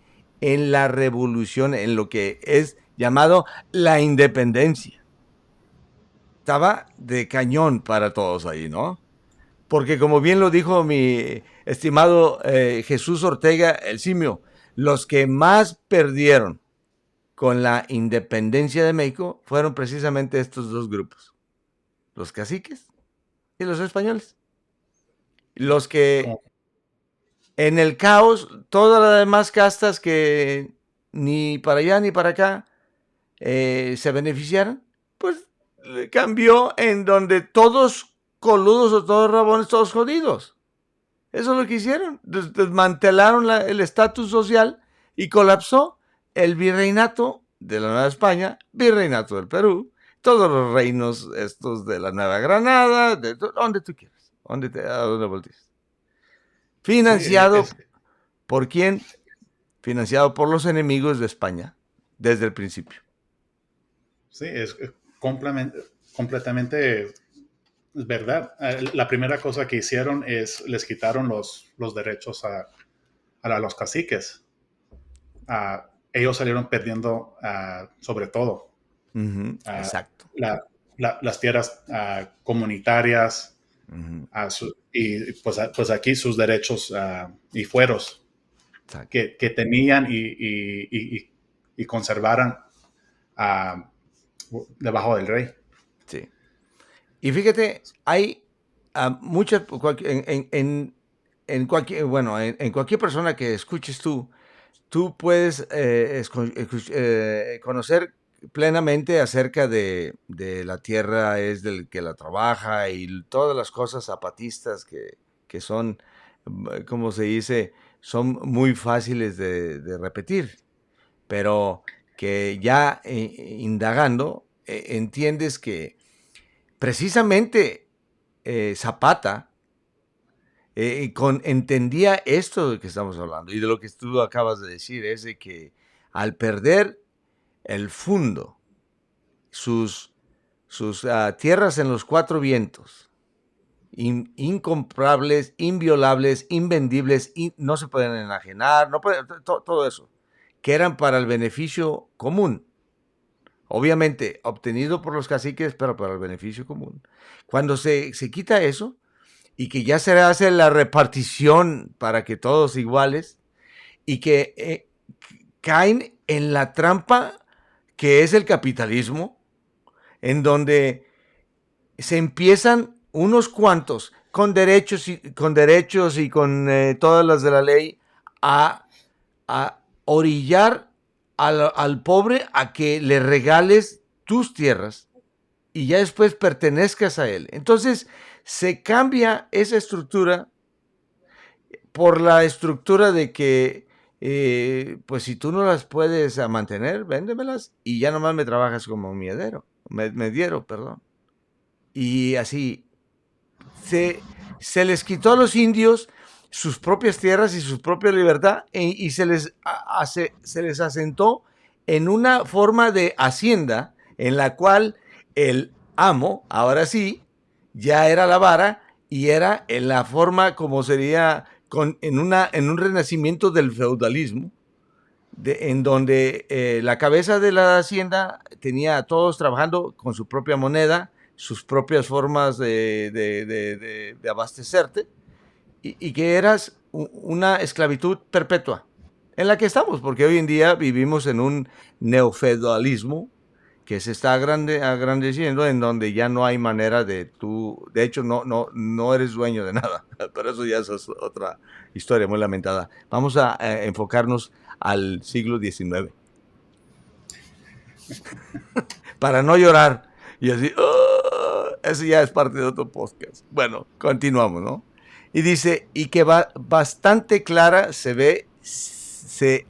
en la revolución, en lo que es llamado la independencia. Estaba de cañón para todos ahí, ¿no? Porque como bien lo dijo mi estimado Jesús Ortega, el simio, los que más perdieron con la independencia de México fueron precisamente estos dos grupos. los caciques y los españoles. Los que Como- en el caos, todas las demás castas que ni para allá ni para acá se beneficiaron, pues cambió en donde todos coludos o todos rabones, todos jodidos. Eso es lo que hicieron. Desmantelaron el estatus social y colapsó el virreinato de la Nueva España, virreinato del Perú, todos los reinos estos de la Nueva Granada, de donde tú quieras, a donde voltees. sí, Financiado por quién? Financiado por los enemigos de España desde el principio. sí, es completamente verdad. La primera cosa que hicieron es les quitaron los derechos a los caciques. Ellos salieron perdiendo sobre todo ah, Exacto. las tierras comunitarias Ujú, y pues aquí sus derechos y fueros exacto. que tenían y conservaran ah, debajo del rey. Sí. Y fíjate, hay muchas, en cualquier, bueno, en cualquier persona que escuches tú puedes conocer plenamente acerca de la tierra es del que la trabaja y todas las cosas zapatistas que son, como se dice, son muy fáciles de repetir, pero que ya indagando entiendes que precisamente Zapata entendía esto de que estamos hablando y de lo que tú acabas de decir, es de que al perder el fundo, sus tierras en los cuatro vientos, incomprables, inviolables, invendibles, no se pueden enajenar, no pueden, todo eso, que eran para el beneficio común, obviamente obtenido por los caciques, pero para el beneficio común. Cuando se quita eso, y que ya se hace la repartición para que todos iguales y que caen en la trampa que es el capitalismo, en donde se empiezan unos cuantos con derechos y con todas las de la ley a orillar al pobre a que le regales tus tierras y ya después pertenezcas a él. Entonces se cambia esa estructura por la estructura de que, pues si tú no las puedes mantener, véndemelas y ya nomás me trabajas como mediero, perdón. Y así se les quitó a los indios sus propias tierras y su propia libertad y se les asentó en una forma de hacienda en la cual el amo, ahora sí, ya era la vara y era en la forma como sería en un renacimiento del feudalismo, en donde la cabeza de la hacienda tenía a todos trabajando con su propia moneda, sus propias formas de abastecerte, y que eras una esclavitud perpetua, en la que estamos, porque hoy en día vivimos en un neofeudalismo que se está agrandeciendo, en donde ya no hay manera de tú, de hecho no eres dueño de nada, pero eso ya es otra historia muy lamentada. Vamos a enfocarnos al siglo XIX, para no llorar y así, "Oh", eso ya es parte de otro podcast. Bueno, continuamos, ¿no? Y dice, y que bastante clara se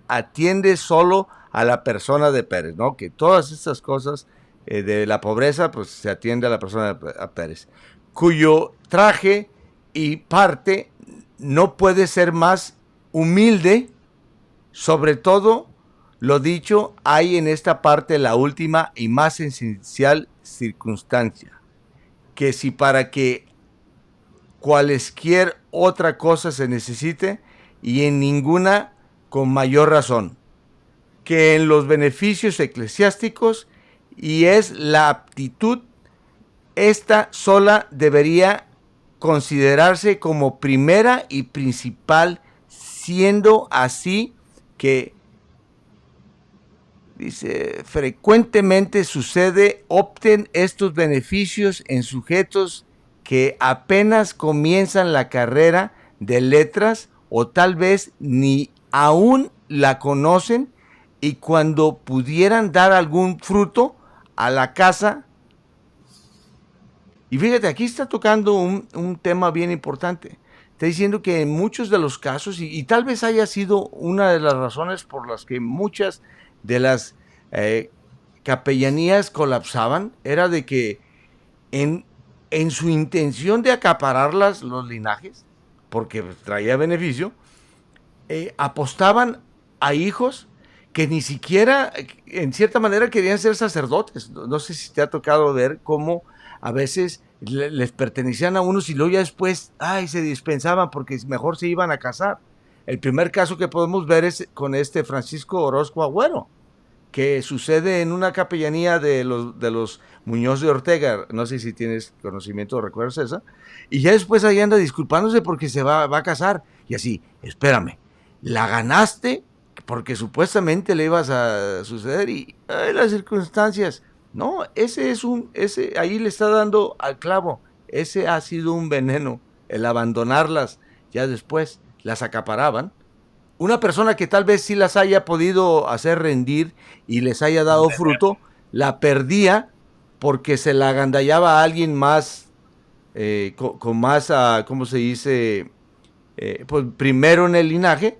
atiende solo a la persona de Pérez, ¿no? Que todas estas cosas de la pobreza, pues se atiende a la persona de Pérez, cuyo traje y parte no puede ser más humilde, sobre todo lo dicho hay en esta parte la última y más esencial circunstancia, que si para que cualesquier otra cosa se necesite, y en ninguna con mayor razón, que en los beneficios eclesiásticos, y es la aptitud, esta sola debería considerarse como primera y principal, siendo así que dice, frecuentemente sucede, opten estos beneficios en sujetos que apenas comienzan la carrera de letras o tal vez ni aún la conocen, y cuando pudieran dar algún fruto a la casa. Y fíjate, aquí está tocando un tema bien importante. Está diciendo que en muchos de los casos, y tal vez haya sido una de las razones por las que muchas de las capellanías colapsaban, era de que en, en su intención de acaparar los linajes, porque traía beneficio, apostaban a hijos que ni siquiera, en cierta manera, querían ser sacerdotes. No sé si te ha tocado ver cómo a veces les pertenecían a unos y luego ya después, se dispensaban porque mejor se iban a casar. El primer caso que podemos ver es con este Francisco Orozco Agüero, que sucede en una capellanía de los Muñoz de Ortega. No sé si tienes conocimiento o recuerdas esa. Y ya después ahí anda disculpándose porque se va a casar. Y así, espérame, la ganaste porque supuestamente le ibas a suceder y las circunstancias. No, ahí le está dando al clavo. Ese ha sido un veneno, el abandonarlas. Ya después las acaparaban. Una persona que tal vez sí las haya podido hacer rendir y les haya dado fruto, la perdía porque se la agandallaba a alguien más, con más, ¿cómo se dice? Pues primero en el linaje,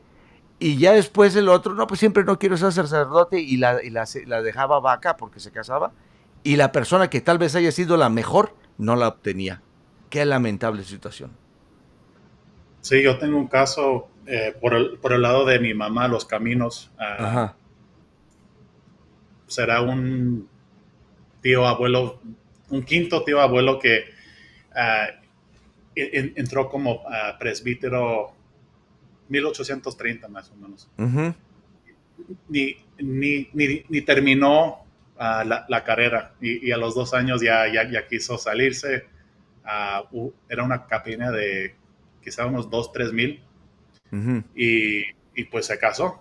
y ya después el otro, no, pues siempre no quiero ser sacerdote, y la dejaba vaca porque se casaba, y la persona que tal vez haya sido la mejor no la obtenía. Qué lamentable situación. Sí, yo tengo un caso por el lado de mi mamá, los caminos. Ajá. Será un tío abuelo, un quinto tío abuelo que entró como presbítero 1830 más o menos. Uh-huh. Ni terminó la carrera y a los 2 años ya quiso salirse. Era una capilla de quizá unos 2, 3 mil Uh-huh. y pues se casó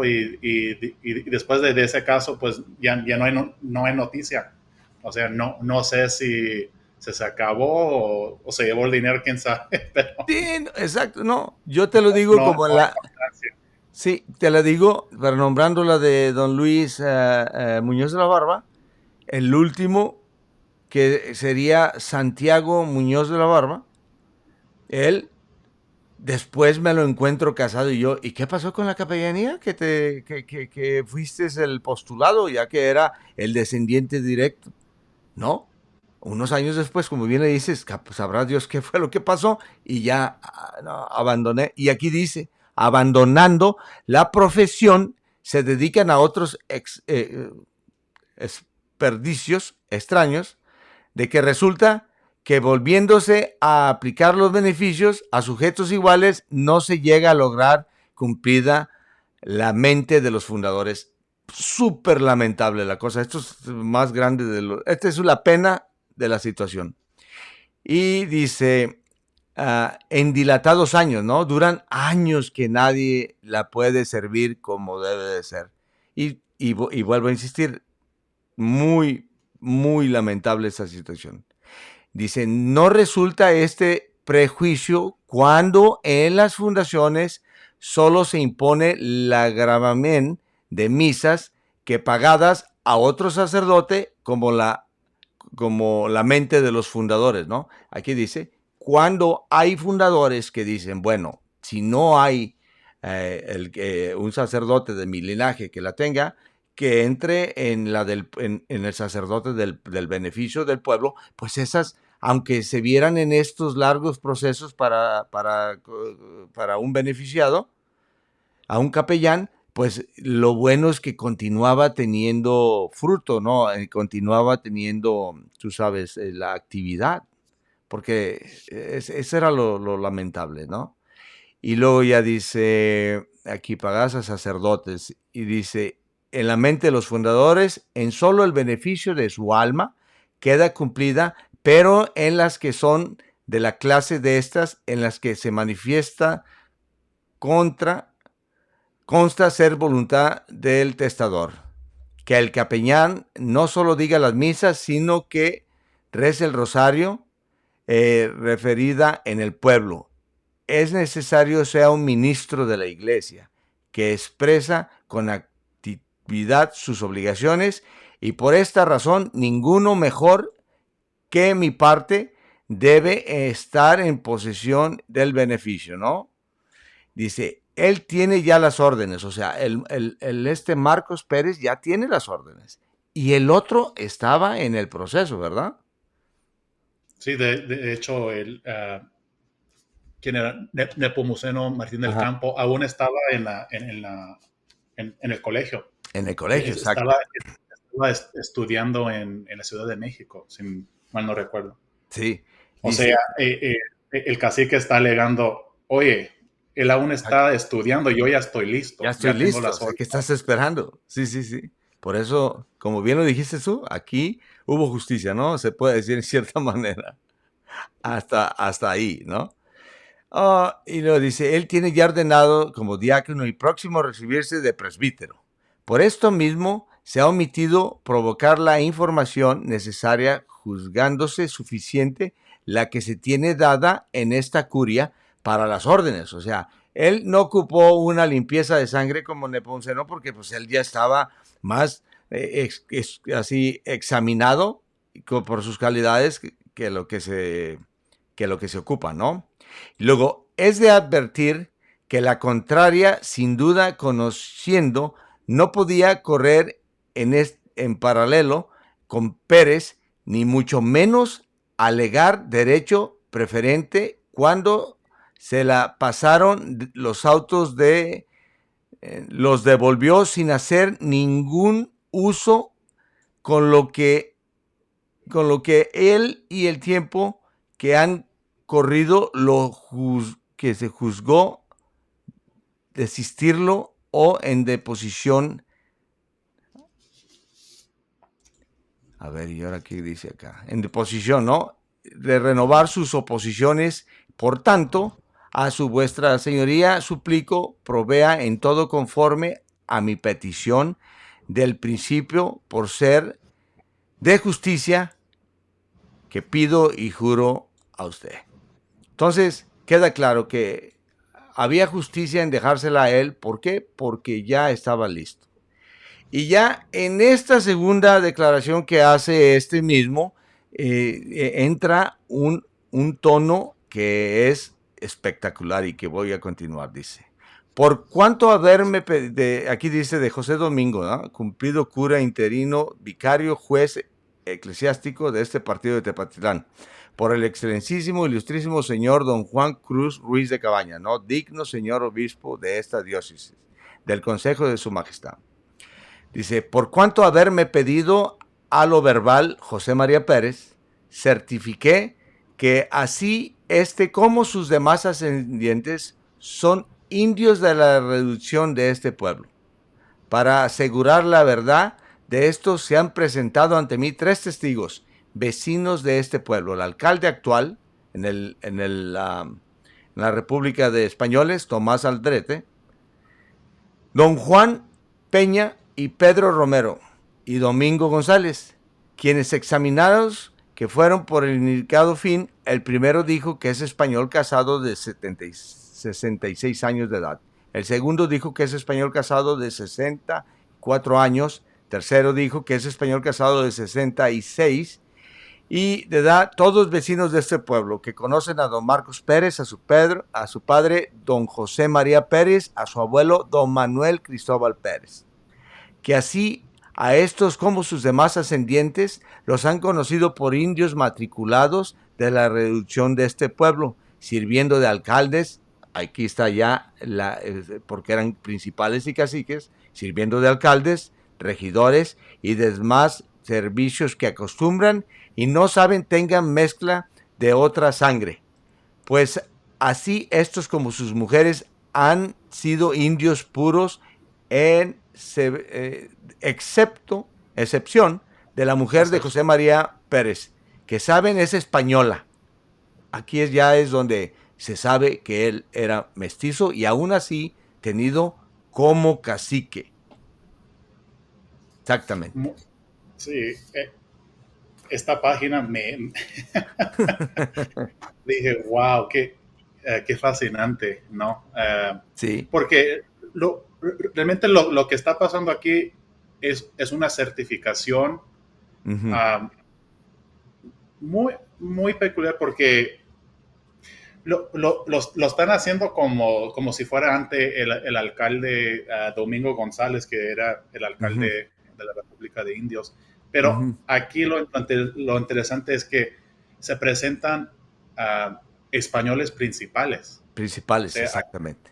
y después de ese caso pues ya no hay noticia. O sea, no sé si se acabó o se llevó el dinero, quién sabe, pero Sí, exacto, no, yo te lo digo no, como no hay constancia. sí, te la digo, pero nombrando la de don Luis Muñoz de la Barba, el último que sería Santiago Muñoz de la Barba, él después me lo encuentro casado y yo, ¿y qué pasó con la capellanía? Que fuiste el postulado, ya que era el descendiente directo. No, unos años después, como bien le dices, sabrá Dios qué fue lo que pasó y ya no, abandoné. Y aquí dice, abandonando la profesión, se dedican a otros desperdicios extraños, de que resulta que volviéndose a aplicar los beneficios a sujetos iguales, no se llega a lograr cumplida la mente de los fundadores. Súper lamentable la cosa. Esto es más grande de lo. Esta es la pena de la situación. Y dice, en dilatados años, ¿no? Duran años que nadie la puede servir como debe de ser. Y vuelvo a insistir, muy, muy lamentable esa situación. Dice, no resulta este prejuicio cuando en las fundaciones solo se impone la gravamen de misas que pagadas a otro sacerdote como la mente de los fundadores, ¿no? Aquí dice, cuando hay fundadores que dicen, bueno, si no hay un sacerdote de mi linaje que la tenga, que entre en el sacerdote del beneficio del pueblo, pues esas, aunque se vieran en estos largos procesos para un beneficiado, a un capellán, pues lo bueno es que continuaba teniendo fruto, ¿no? Continuaba teniendo, tú sabes, la actividad, porque eso era lo lamentable, ¿no? Y luego ya dice, aquí pagas a sacerdotes, y dice, en la mente de los fundadores, en solo el beneficio de su alma queda cumplida, pero en las que son de la clase de estas, en las que se manifiesta consta ser voluntad del testador. que el capellán no solo diga las misas, sino que rece el rosario referida en el pueblo. Es necesario sea un ministro de la iglesia que expresa con actividad sus obligaciones, y por esta razón ninguno mejor que mi parte debe estar en posesión del beneficio, ¿no? Dice, él tiene ya las órdenes, o sea, este Marcos Pérez ya tiene las órdenes. Y el otro estaba en el proceso, ¿verdad? Sí, de hecho, quien era Nepomuceno Martín del Ajá. Campo aún estaba en el colegio. En el colegio, exacto. Estaba estudiando en la Ciudad de México, si mal no recuerdo. Sí, O sea, dice, el cacique está alegando, oye, él aún está estudiando, yo ya estoy ya listo, estoy ya tengo listo, o las sea, ¿qué órdenes. estás esperando? Sí, sí, sí. Por eso, como bien lo dijiste tú, aquí hubo justicia, ¿no? Se puede decir en cierta manera, hasta ahí, ¿no? Y lo dice, él tiene ya ordenado como diácono y próximo a recibirse de presbítero. Por esto mismo se ha omitido provocar la información necesaria, juzgándose suficiente la que se tiene dada en esta curia para las órdenes. O sea, él no ocupó una limpieza de sangre como Nepomuceno, porque pues él ya estaba más así examinado por sus calidades que lo que se ocupa, ¿no? Luego, es de advertir que la contraria, sin duda conociendo, no podía correr en paralelo con Pérez, ni mucho menos alegar derecho preferente cuando se la pasaron los autos los devolvió sin hacer ningún uso con lo que, con lo que él y el tiempo que han corrido que se juzgó desistirlo o en deposición. A ver, ¿y ahora qué dice acá? En deposición, ¿no? De renovar sus oposiciones. Por tanto, a su vuestra señoría suplico provea en todo conforme a mi petición del principio por ser de justicia que pido y juro a usted. Entonces, queda claro que había justicia en dejársela a él. ¿Por qué? Porque ya estaba listo. Y ya en esta segunda declaración que hace este mismo, entra un tono que es espectacular y que voy a continuar, dice. Por cuanto haberme, aquí dice de José Domingo, ¿no? Cumplido cura interino, vicario, juez eclesiástico de este partido de Tepatitlán, por el excelentísimo, ilustrísimo señor don Juan Cruz Ruiz de Cabaña, ¿no? Digno señor obispo de esta diócesis, del consejo de su majestad. Dice, por cuanto haberme pedido a lo verbal José María Pérez, certifiqué que así como sus demás ascendientes son indios de la reducción de este pueblo. Para asegurar la verdad de esto se han presentado ante mí 3 testigos, vecinos de este pueblo. El alcalde actual en la República de Españoles, Tomás Aldrete, don Juan Peña y Pedro Romero y Domingo González, quienes examinados que fueron por el indicado fin. El primero dijo que es español casado de 66 años de edad. El segundo dijo que es español casado de 64 años. Tercero dijo que es español casado de 66 y de edad, todos vecinos de este pueblo que conocen a don Marcos Pérez, a su padre don José María Pérez, a su abuelo don Manuel Cristóbal Pérez, que así a estos como sus demás ascendientes los han conocido por indios matriculados de la reducción de este pueblo, sirviendo de alcaldes. Aquí está ya, porque eran principales y caciques, sirviendo de alcaldes, regidores y demás servicios que acostumbran y no saben tengan mezcla de otra sangre. Pues así estos como sus mujeres han sido indios puros excepción de la mujer de José María Pérez, que saben es española. Aquí ya es donde se sabe que él era mestizo y aún así tenido como cacique. Exactamente. Mu- Sí, esta página dije, wow, qué fascinante, ¿no? Sí. Porque realmente lo que está pasando aquí es una certificación Ujú, um, muy peculiar porque lo están haciendo como si fuera ante el alcalde Domingo González, que era el ujú, alcalde de la República de Indios. Pero ujú. aquí lo interesante es que se presentan españoles principales. O Principales, sea, exactamente.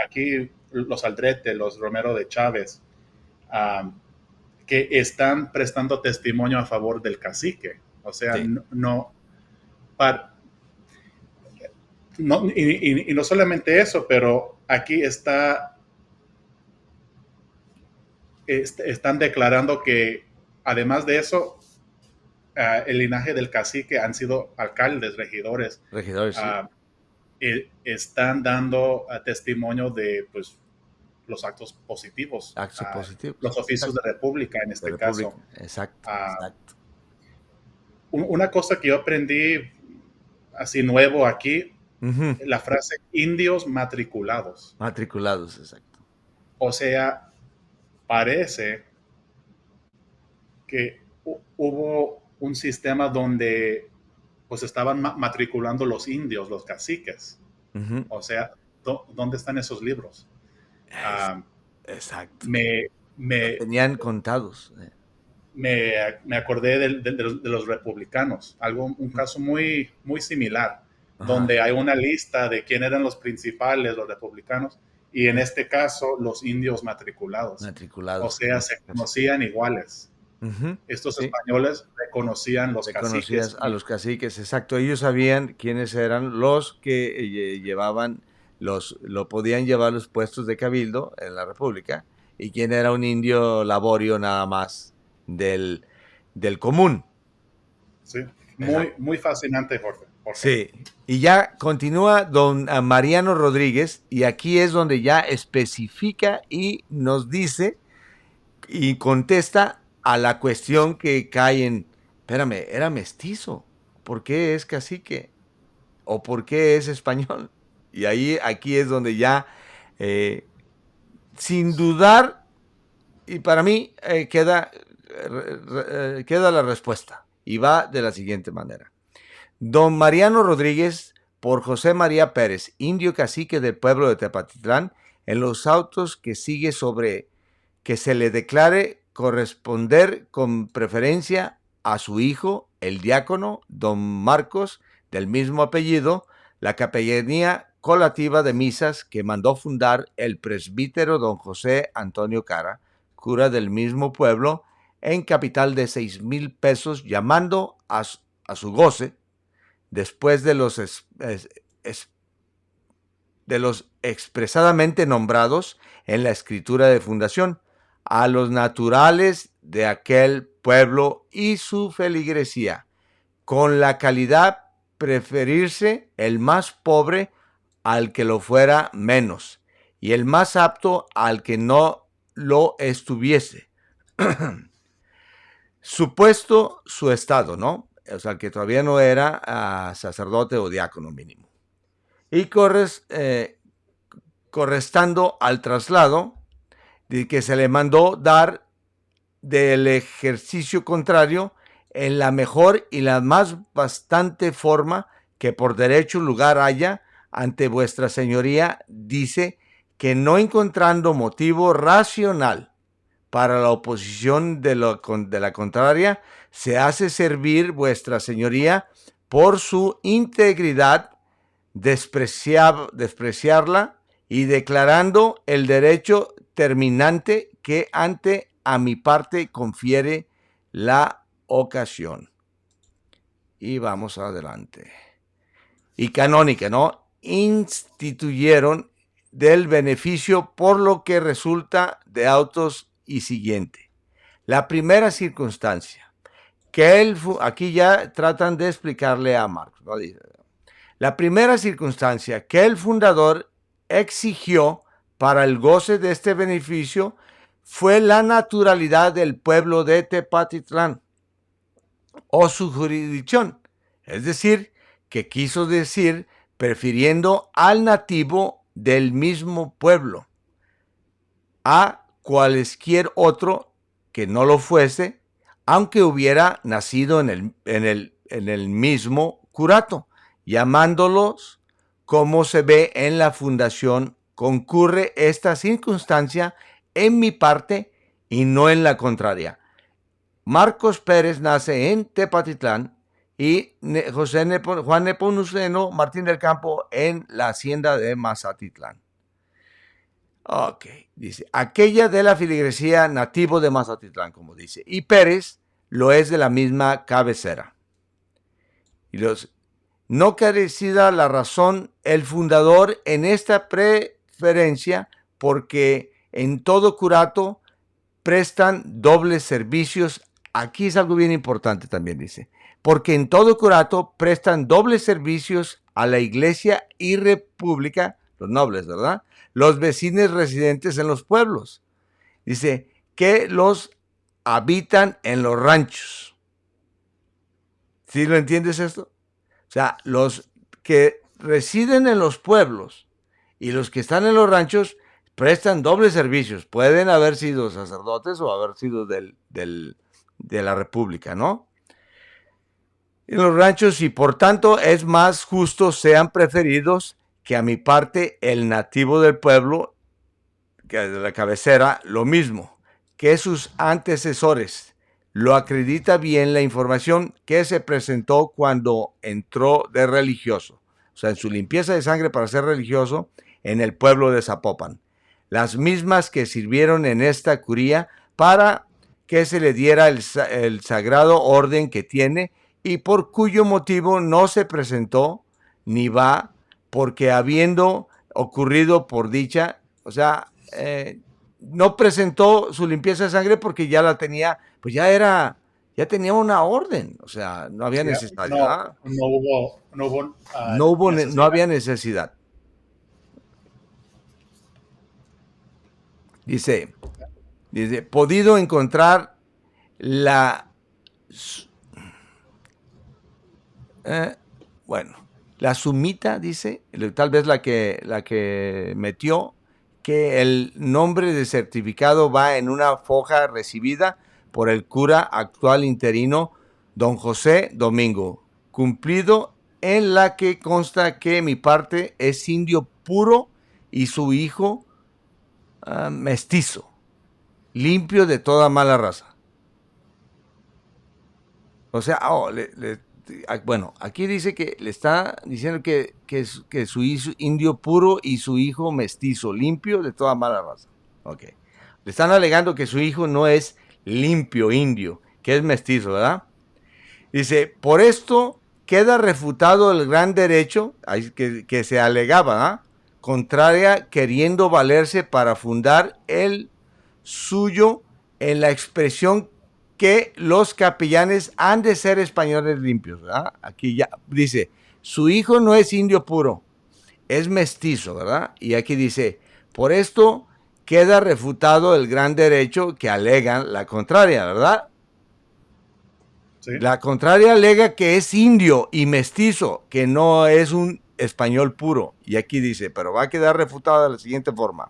aquí los Aldrete, los Romero de Chávez, que están prestando testimonio a favor del cacique. O sea, Sí. para, y no solamente eso, pero aquí están declarando que además de eso, el linaje del cacique han sido alcaldes, regidores, Regidores, sí. uh, están dando testimonio de pues, los actos positivos, Actos positivos. los oficios de Exacto. república en De este caso. República. Exacto, Uh, exacto. una cosa que yo aprendí así nuevo aquí, Ujú. la frase indios matriculados. Matriculados, exacto. O sea, parece que hubo un sistema donde pues estaban matriculando los indios, los caciques. Ujú. O sea, ¿dónde están esos libros? Es- Ah, exacto. me, Lo me, tenían contados. me acordé de los republicanos, un caso muy similar, Ajá. donde hay una lista de quién eran los principales, los republicanos, y en este caso los indios matriculados. O Matriculados, en sea, este se caso. conocían iguales. Ujú. Estos Sí. españoles reconocían los Reconocías caciques a los caciques, exacto. Ellos sabían quiénes eran los que llevaban lo podían llevar los puestos de cabildo en la República y quién era un indio laborio nada más del común. sí, Exacto. muy fascinante, Jorge. Sí. Y ya continúa don Mariano Rodríguez y aquí es donde ya especifica y nos dice y contesta a la cuestión que cae en, espérame, era mestizo, ¿por qué es cacique? ¿O por qué es español? Y ahí, aquí es donde ya, eh, sin dudar, y para mí queda la respuesta. Y va de la siguiente manera. Don Mariano Rodríguez, por José María Pérez, indio cacique del pueblo de Tepatitlán, en los autos que sigue sobre que se le declare corresponder con preferencia a su hijo, el diácono don Marcos, del mismo apellido, la capellanía colativa de misas que mandó fundar el presbítero don José Antonio Cara, cura del mismo pueblo, en capital de 6,000 pesos, llamando a su goce, después de los expresadamente nombrados en la escritura de fundación, a los naturales de aquel pueblo y su feligresía, con la calidad preferirse el más pobre al que lo fuera menos, y el más apto al que no lo estuviese. Supuesto su estado, ¿no? O sea, que todavía no era sacerdote o diácono mínimo. Y correstando al traslado de que se le mandó dar del ejercicio contrario en la mejor y la más bastante forma que por derecho lugar haya ante vuestra señoría, dice que no encontrando motivo racional para la oposición de la contraria, se hace servir vuestra señoría por su integridad despreciarla y declarando el derecho terminante que ante a mi parte confiere la ocasión. Y vamos adelante. Y canónica, ¿no? Instituyeron del beneficio por lo que resulta de autos y siguiente. La primera circunstancia, que él, aquí ya tratan de explicarle a Marx, ¿no? La primera circunstancia que el fundador exigió para el goce de este beneficio fue la naturalidad del pueblo de Tepatitlán o su jurisdicción. Es decir, que quiso decir prefiriendo al nativo del mismo pueblo a cualesquier otro que no lo fuese, aunque hubiera nacido en el mismo curato, llamándolos como se ve en la fundación. Concurre esta circunstancia en mi parte y no en la contraria. Marcos Pérez nace en Tepatitlán y Juan Nepomuceno Martín del Campo en la hacienda de Mazatitlán. Ok, dice, aquella de la feligresía nativo de Mazatitlán, como dice, y Pérez lo es de la misma cabecera. Y no carecida la razón el fundador en esta preferencia, porque en todo curato prestan dobles servicios. Aquí es algo bien importante también, dice, porque en todo curato prestan dobles servicios a la iglesia y república, los nobles, ¿verdad? Los vecinos residentes en los pueblos. Dice, que los habitan en los ranchos. ¿Sí lo entiendes esto? O sea, los que residen en los pueblos y los que están en los ranchos prestan dobles servicios. Pueden haber sido sacerdotes o haber sido de la república, ¿no? En los ranchos, y por tanto es más justo sean preferidos que a mi parte el nativo del pueblo, que de la cabecera, lo mismo que sus antecesores. Lo acredita bien la información que se presentó cuando entró de religioso, o sea, en su limpieza de sangre para ser religioso en el pueblo de Zapopan. Las mismas que sirvieron en esta curía para que se le diera el sagrado orden que tiene y por cuyo motivo no se presentó ni va, porque habiendo ocurrido por dicha, o sea, no presentó su limpieza de sangre porque ya la tenía, pues ya tenía una orden, o sea, no había necesidad. No había necesidad. Dice, podido encontrar la sumita, dice, tal vez la que metió, que el nombre de certificado va en una foja recibida por el cura actual interino, don José Domingo, cumplido, en la que consta que mi parte es indio puro y su hijo mestizo, limpio de toda mala raza. O sea, bueno, aquí dice que le está diciendo que su hijo indio puro y su hijo mestizo, limpio de toda mala raza. Ok. Le están alegando que su hijo no es limpio indio, que es mestizo, ¿verdad? Dice, por esto queda refutado el gran derecho que se alegaba, ¿eh? Contraria, queriendo valerse para fundar el suyo en la expresión que los capellanes han de ser españoles limpios, ¿verdad? Aquí ya dice, su hijo no es indio puro, es mestizo, ¿verdad? Y aquí dice, por esto queda refutado el gran derecho que alegan la contraria, ¿verdad? Sí. La contraria alega que es indio y mestizo, que no es un español puro. Y aquí dice, pero va a quedar refutado de la siguiente forma.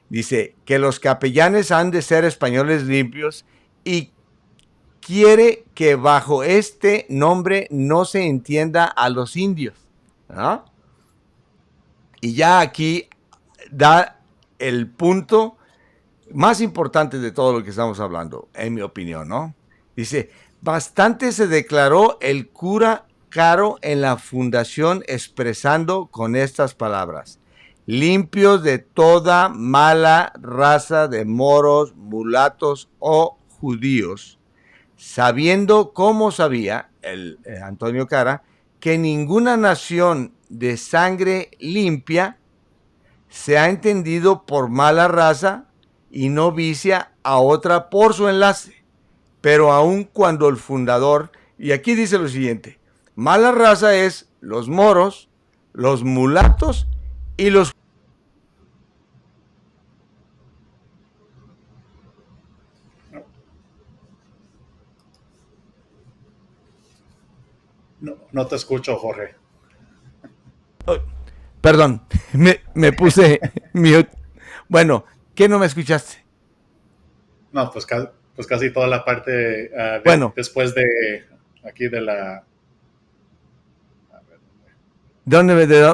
Dice que los capellanes han de ser españoles limpios y quiere que bajo este nombre no se entienda a los indios, ¿no? Y ya aquí da el punto más importante de todo lo que estamos hablando, en mi opinión, ¿no? Dice, bastante se declaró el cura Caro en la fundación expresando con estas palabras, limpios de toda mala raza de moros, mulatos o judíos, sabiendo como sabía el Antonio Cara, que ninguna nación de sangre limpia se ha entendido por mala raza y no vicia a otra por su enlace. Pero aun cuando el fundador, y aquí dice lo siguiente, mala raza es los moros, los mulatos y los no te escucho, Jorge. Oh, perdón, me puse mute. Bueno, ¿qué no me escuchaste? No, pues casi toda la parte Bueno, después de aquí de la...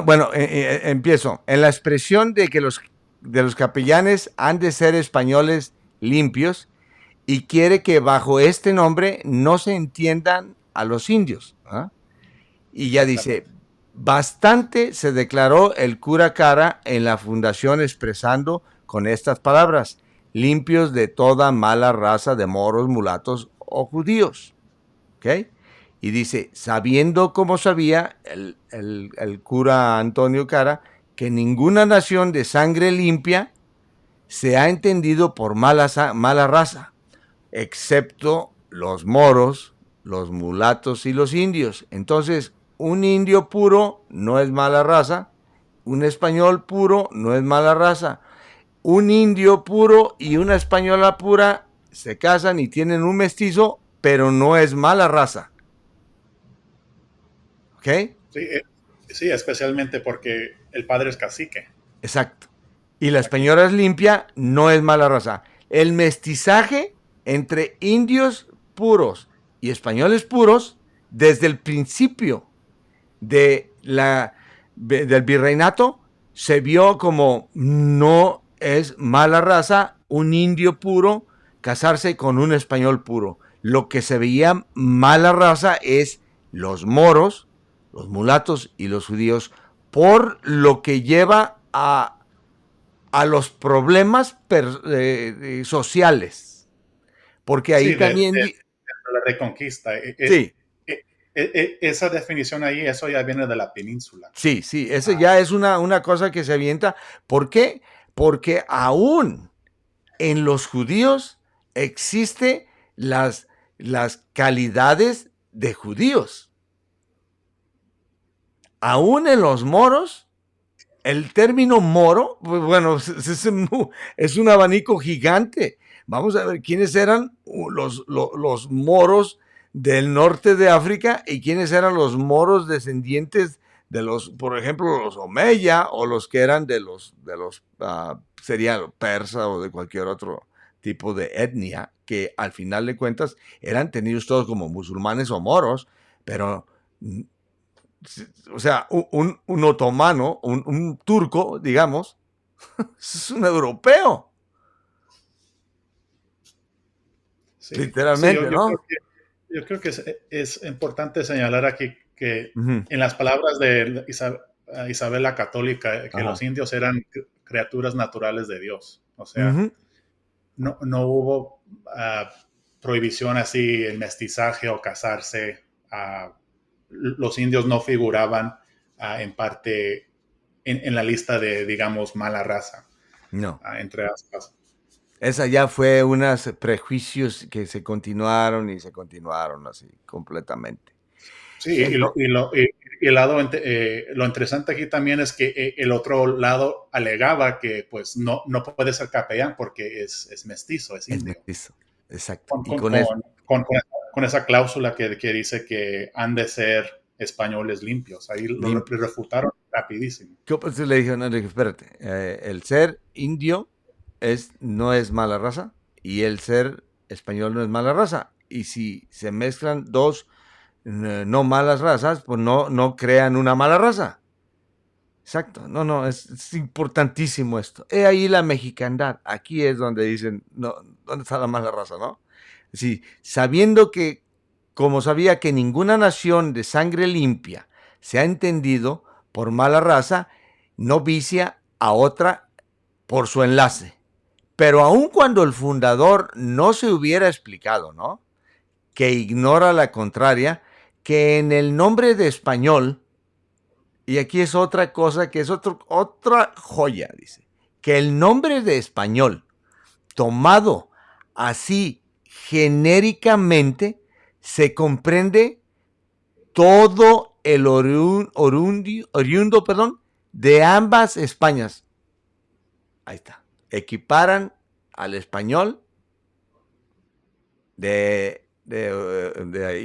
bueno, empiezo. En la expresión de los capellanes han de ser españoles limpios y quiere que bajo este nombre no se entiendan a los indios. ¿Ah? Y ya dice, Exactamente. bastante se declaró el cura Cara en la fundación expresando con estas palabras, limpios de toda mala raza de moros, mulatos o judíos. ¿Ok? Y dice, sabiendo como sabía el cura Antonio Cara, que ninguna nación de sangre limpia se ha entendido por mala raza, excepto los moros, los mulatos y los indios. Entonces, un indio puro no es mala raza, un español puro no es mala raza, un indio puro y una española pura se casan y tienen un mestizo, pero no es mala raza. ¿Ok? Sí, sí, especialmente porque el padre es cacique Exacto. Y la aquí. española es limpia, no es mala raza. El mestizaje entre indios puros y españoles puros, desde el principio del virreinato, se vio como no es mala raza un indio puro casarse con un español puro. Lo que se veía mala raza es los moros, los mulatos y los judíos, por lo que lleva a los problemas sociales. Porque ahí Sí, también, de la Reconquista. sí, Esa definición ahí, eso ya viene de la península. sí, sí, eso Ah, ya es una cosa que se avienta. ¿Por qué? Porque aún en los judíos existe las calidades de judíos. Aún en los moros, el término moro, pues bueno, es un abanico gigante. Vamos a ver quiénes eran los moros del norte de África y quiénes eran los moros descendientes de los, por ejemplo, los Omeya o los que eran sería persa o de cualquier otro tipo de etnia, que al final de cuentas eran tenidos todos como musulmanes o moros, pero o sea, un otomano, un turco, digamos, es un europeo, sí, sí, literalmente, ¿no? yo creo que es importante señalar aquí que Ujú. en las palabras de Isabel la Católica, que los Ajá. indios eran criaturas naturales de Dios. O sea, Ujú. no hubo prohibición así, el mestizaje o casarse. Los indios no figuraban en parte en la lista de, digamos, mala raza, No. entre aspas. Esa ya fue unos prejuicios que se continuaron así, completamente. Sí, Entonces, y el lado, lo interesante aquí también es que el otro lado alegaba que pues no puede ser capellán porque es mestizo, es es indio. mestizo, exacto. Con, Y con, con eso, con, con, con esa cláusula que dice que han de ser españoles limpios. Ahí lo limpios. refutaron rapidísimo. Pues le dije, no, le dije, espérate, el ser indio no es mala raza y el ser español no es mala raza. Y si se mezclan dos no malas razas, pues no crean una mala raza. Exacto, no, es importantísimo esto. He ahí la mexicandad. Aquí es donde dicen, no, ¿dónde está la mala raza, no? Sí, sabiendo que, como sabía que ninguna nación de sangre limpia se ha entendido por mala raza, no vicia a otra por su enlace. Pero aun cuando el fundador no se hubiera explicado, ¿no? Que ignora la contraria, que en el nombre de español, y aquí es otra cosa que es otra joya, dice, que el nombre de español, tomado así genéricamente, se comprende todo el oriundo, perdón, de ambas Españas. Ahí está. Equiparan al español de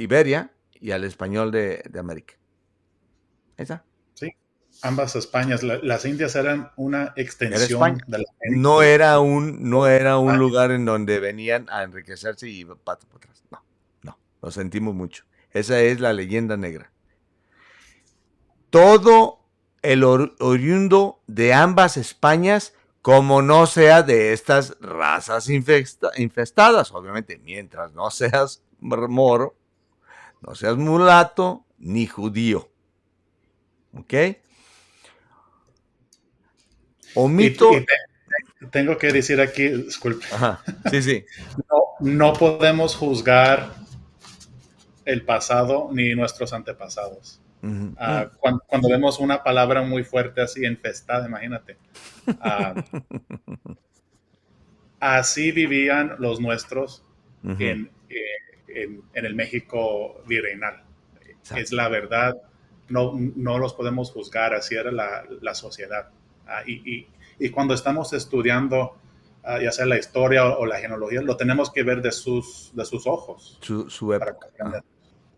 Iberia y al español de América. Ahí está. Sí, ambas Españas. Las Indias eran una Era España. extensión de la América. No era un lugar en donde venían a enriquecerse y pato por atrás. No, no, lo sentimos mucho. Esa es la leyenda negra. Todo el oriundo de ambas Españas, como no sea de estas razas infestadas, obviamente, mientras no seas moro, no seas mulato ni judío. ¿Ok? Omito. Tengo que decir aquí, disculpe, Ajá, sí, sí. no podemos juzgar el pasado ni nuestros antepasados. Uh-huh. Cuando vemos una palabra muy fuerte así, infestada, imagínate. Uh, Así vivían los nuestros Uh-huh. en el México virreinal. Es Exacto. la verdad, no los podemos juzgar, así era la sociedad. Y cuando estamos estudiando, ya sea la historia o la genealogía, lo tenemos que ver de sus ojos Su para época. comprender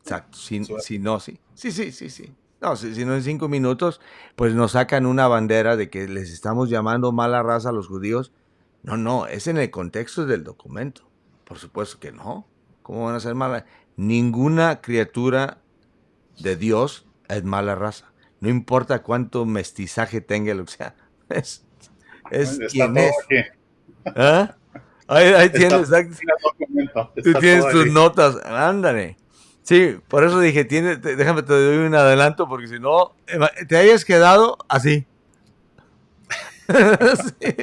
Exacto. su época. Si no, sí. Sí, sí, sí, sí. No, si no en 5 minutos, pues nos sacan una bandera de que les estamos llamando mala raza a los judíos. No, no, es en el contexto del documento. Por supuesto que no. ¿Cómo van a ser mala? Ninguna criatura de Dios es mala raza. No importa cuánto mestizaje tenga, lo que sea. Es Está quien todo es. aquí. ¿Ah? Ahí Está tienes, todo aquí en el documento. tú Está tienes todo tus ahí. notas, ándale. Sí, por eso dije, déjame te doy un adelanto, porque si no, te hayas quedado así. Sí,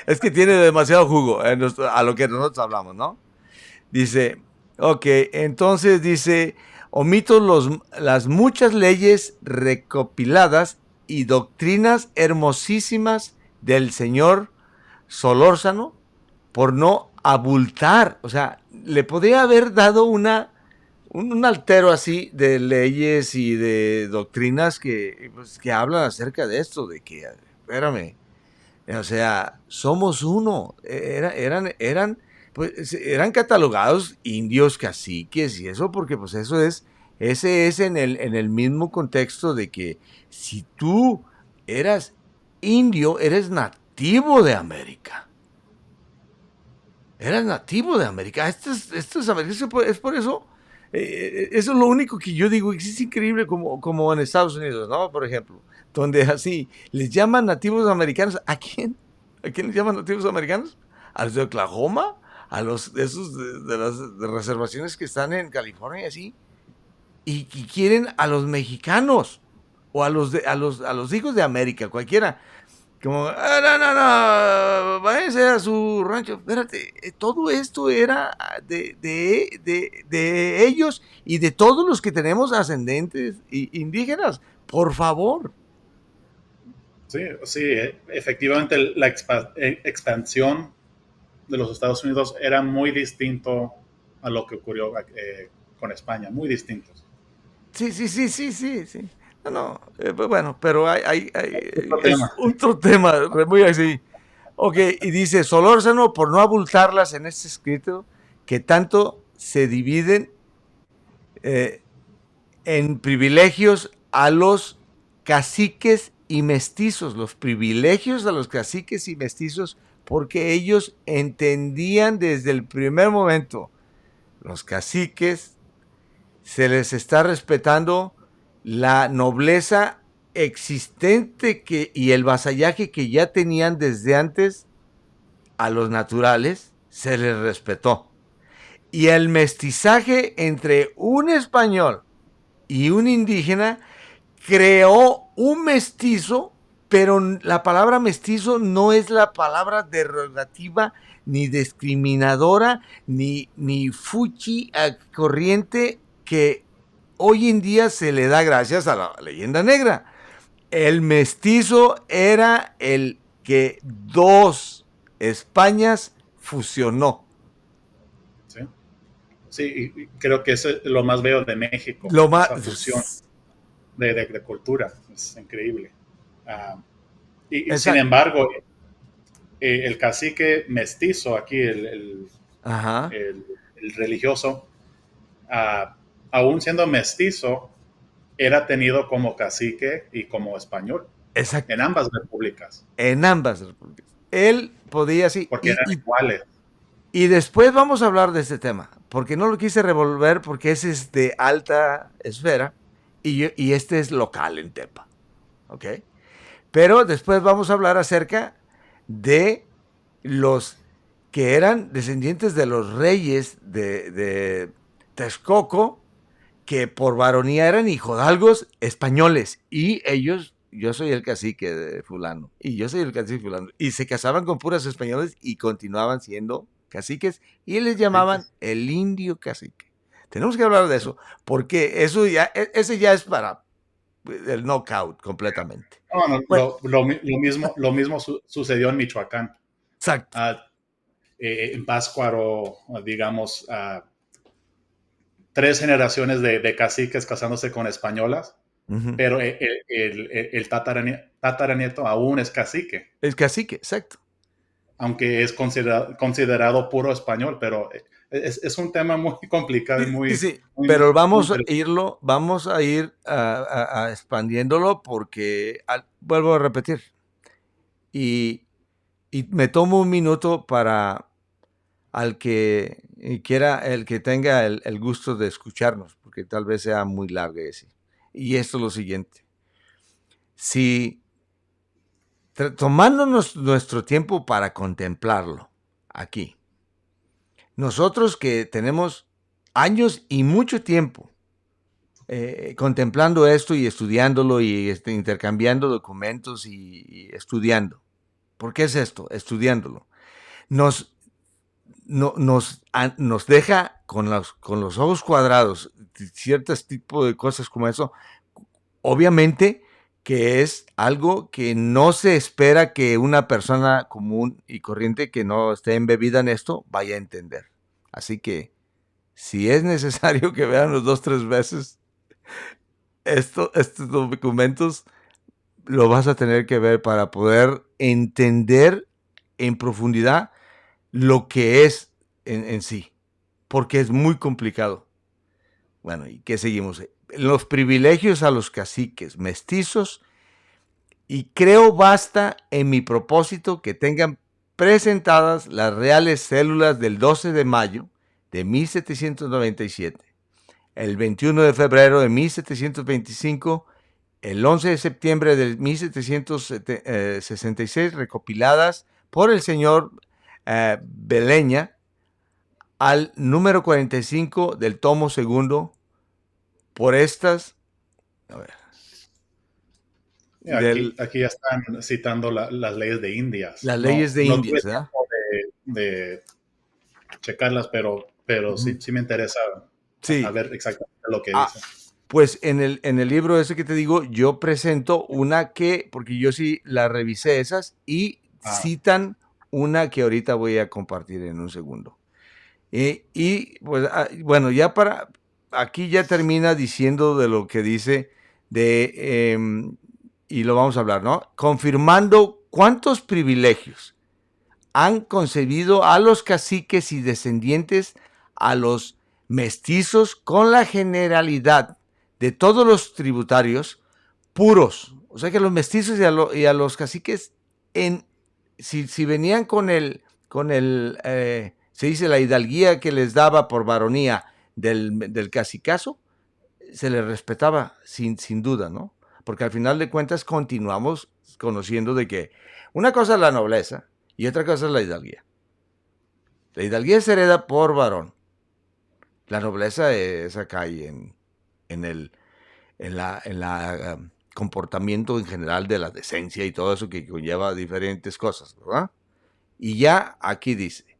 es que tiene demasiado jugo a lo que nosotros hablamos, ¿no? Dice, ok, entonces dice, omito las muchas leyes recopiladas y doctrinas hermosísimas del señor Solórzano por no abultar, o sea, le podría haber dado un altero así de leyes y de doctrinas que hablan acerca de esto, de que, espérame, o sea, somos uno, pues, eran catalogados indios, caciques y eso, porque pues ese es en el mismo contexto de que si tú eras indio, eres nativo de América. Eras nativo de América. Estos americanos, es por eso. Eso es lo único que yo digo. Es increíble como en Estados Unidos, ¿no? Por ejemplo, donde así les llaman nativos americanos. ¿A quién? ¿A quién les llaman nativos americanos? ¿A los de Oklahoma? ¿A los esos de las reservaciones que están en California y así? Y quieren a los mexicanos o a los hijos de América, cualquiera. Como, no, no, no, váyanse a su rancho. Espérate, todo esto era de ellos y de todos los que tenemos ascendentes indígenas. Por favor. Sí, sí, efectivamente la expansión de los Estados Unidos era muy distinto a lo que ocurrió con España, muy distintos. Sí, sí, sí, sí, sí, sí. No, no, pues bueno, pero Otro es tema. otro tema, muy así. Ok, y dice, Solórzano, por no abultarlas en este escrito, que tanto se dividen eh, en privilegios a los caciques y mestizos, los privilegios a los caciques y mestizos, porque ellos entendían desde el primer momento, los caciques, se les está respetando la nobleza existente y el vasallaje que ya tenían desde antes a los naturales, se les respetó. Y el mestizaje entre un español y un indígena creó un mestizo, pero la palabra mestizo no es la palabra derogativa ni discriminadora ni fuchi corriente que hoy en día se le da gracias a la leyenda negra. El mestizo era el que dos Españas fusionó. Sí, sí, y creo que eso es lo más veo de México, Lo esa fusión más... de cultura, es increíble. Uh, y sin Exacto. embargo, el cacique mestizo aquí, Ajá. el religioso, uh, aún siendo mestizo, era tenido como cacique y como español en Exacto. ambas repúblicas, En ambas repúblicas. Él podía, sí. porque eran iguales. Y después vamos a hablar de este tema, porque no lo quise revolver, porque ese es de alta esfera y este es local en Tepa. ¿Ok? Pero después vamos a hablar acerca de los que eran descendientes de los reyes de Texcoco, que por varonía eran hijodalgos españoles. Y ellos, yo soy el cacique de fulano, y yo soy el cacique de fulano. Y se casaban con puras españoles y continuaban siendo caciques y les Sí, llamaban el indio cacique. Tenemos que hablar de eso, porque eso ya, ese ya es para el knockout completamente. no, no, Bueno, lo mismo sucedió en Michoacán. exacto. Ah, en Pátzcuaro, digamos, 3 generaciones de caciques casándose con españolas, Uh -huh. pero el tataranieto aún es cacique, El cacique, exacto. aunque es considerado puro español, pero es un tema muy complicado y Sí, sí, muy, sí, muy, pero muy vamos a ir expandiéndolo porque, vuelvo a repetir, y, y me tomo un minuto para al que quiera, el que tenga el gusto de escucharnos, porque tal vez sea muy largo ese. Y esto es lo siguiente, si tomándonos nuestro tiempo para contemplarlo aquí, nosotros que tenemos años y mucho tiempo contemplando esto y estudiándolo y intercambiando documentos y estudiando. ¿Por qué es esto? Estudiándolo. Nos, nos deja con los ojos cuadrados ciertos tipos de cosas como eso. Obviamente que es algo que no se espera que una persona común y corriente que no esté embebida en esto vaya a entender. Así que si es necesario que vean los 2, 3 veces estos documentos, lo vas a tener que ver para poder entender en profundidad lo que es en sí, porque es muy complicado. Bueno, ¿y qué seguimos? Los privilegios a los caciques mestizos, y creo basta en mi propósito que tengan presentadas las reales células del 12 de mayo de 1797, el 21 de febrero de 1725, el 11 de septiembre de 1766, recopiladas por el señor Beleña, al número 45 del tomo segundo, por estas, a ver, Aquí, del, aquí ya están citando las leyes de Indias. las No, leyes de no tuve Indias, ¿verdad? tiempo de checarlas, pero Uh-huh. sí me interesa a Sí, ver exactamente lo que ah, dice. pues en el libro ese que te digo, yo presento una que, porque yo sí la revisé esas, y Ah, citan una que ahorita voy a compartir en un segundo. Y pues, bueno, ya para, aquí ya termina diciendo de lo que dice y lo vamos a hablar, ¿no? Confirmando cuántos privilegios han concebido a los caciques y descendientes a los mestizos con la generalidad de todos los tributarios puros. O sea que los mestizos y a los caciques, si venían con el se dice la hidalguía que les daba por varonía del cacicazo, se les respetaba sin duda, ¿no? Porque al final de cuentas continuamos conociendo de que una cosa es la nobleza y otra cosa es la hidalguía. La hidalguía se hereda por varón. La nobleza es acá y en el en la comportamiento en general de la decencia y todo eso que conlleva diferentes cosas, ¿verdad? Y ya aquí dice,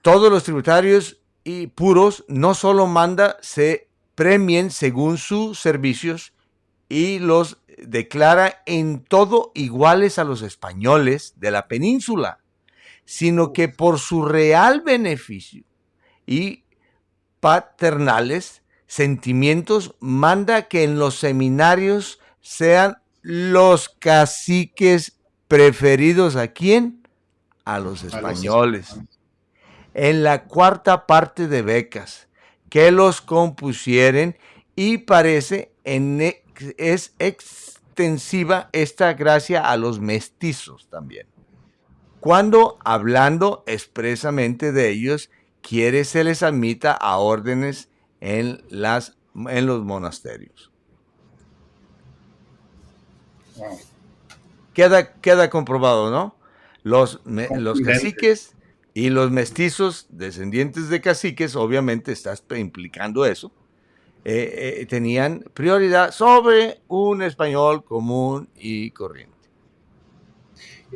todos los tributarios y puros no solo manda se premien según sus servicios y los declara en todo iguales a los españoles de la península, sino que por su real beneficio y paternales sentimientos manda que en los seminarios sean los caciques preferidos a quién, a los a los españoles, españoles. en la cuarta parte de becas, que los compusieren, y parece es extensiva esta gracia a los mestizos también, cuando hablando expresamente de ellos, quiere se les admita a órdenes en los monasterios. Wow. Queda comprobado, ¿no? Los Contundente. caciques y los mestizos, descendientes de caciques, obviamente estás implicando eso, tenían prioridad sobre un español común y corriente.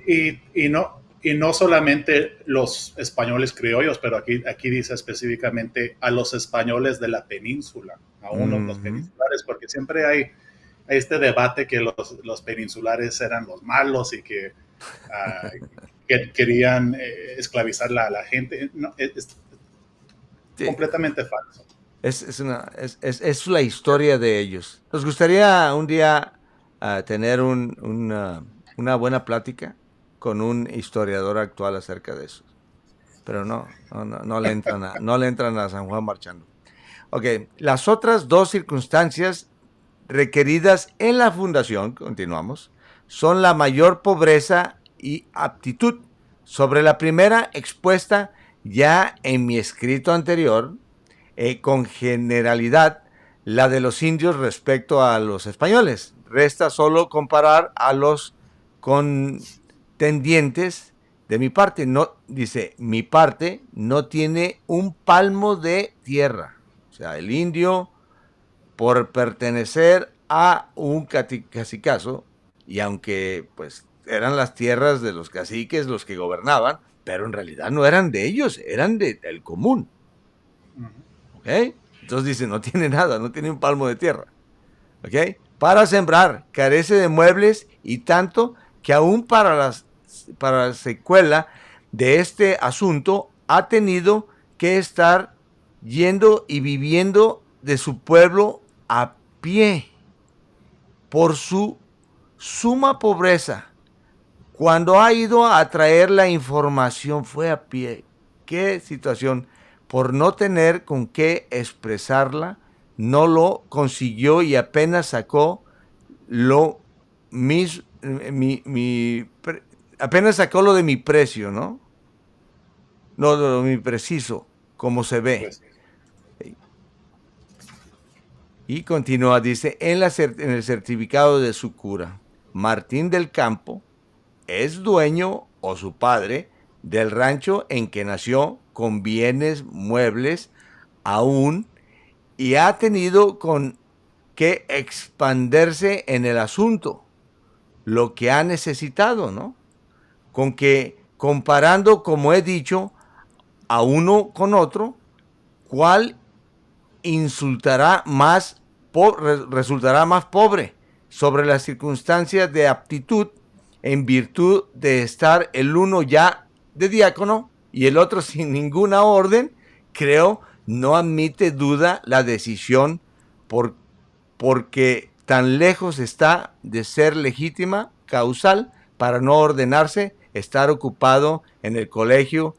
Y no solamente los españoles criollos, pero aquí dice específicamente a los españoles de la península, a unos los peninsulares, porque siempre hay este debate que los peninsulares eran los malos y que querían esclavizar a la gente. No, es Sí, completamente falso. es la historia de ellos. Nos gustaría un día tener una buena plática con un historiador actual acerca de eso. Pero no le entran a San Juan marchando. Ok, las otras dos circunstancias requeridas en la fundación, continuamos, son la mayor pobreza y aptitud. Sobre la primera expuesta ya en mi escrito anterior, con generalidad la de los indios respecto a los españoles. Resta solo comparar a los contendientes de mi parte. No, dice, mi parte no tiene un palmo de tierra. O sea, el indio, por pertenecer a un cacicazo, y aunque pues eran las tierras de los caciques los que gobernaban, pero en realidad no eran de ellos, eran del común. ¿Ok? Entonces dice, no tiene nada, no tiene un palmo de tierra. ¿Ok? Para sembrar, carece de muebles, y tanto que aún para la secuela de este asunto ha tenido que estar yendo y viviendo de su pueblo a pie por su suma pobreza. Cuando ha ido a traer la información fue a pie. ¿Qué situación? Por no tener con qué expresarla, no lo consiguió y apenas sacó lo apenas sacó lo de mi precio, ¿no? No, lo de mi preciso, como se ve. Pues, Y continúa, dice, en el certificado de su cura, Martín del Campo es dueño, o su padre, del rancho en que nació, con bienes muebles aún, y ha tenido con que expandirse en el asunto, lo que ha necesitado, ¿no? Con que, comparando, como he dicho, a uno con otro, ¿cuál resultará más pobre sobre las circunstancias de aptitud, en virtud de estar el uno ya de diácono y el otro sin ninguna orden? Creo no admite duda la decisión, porque tan lejos está de ser legítima causal para no ordenarse estar ocupado en el colegio.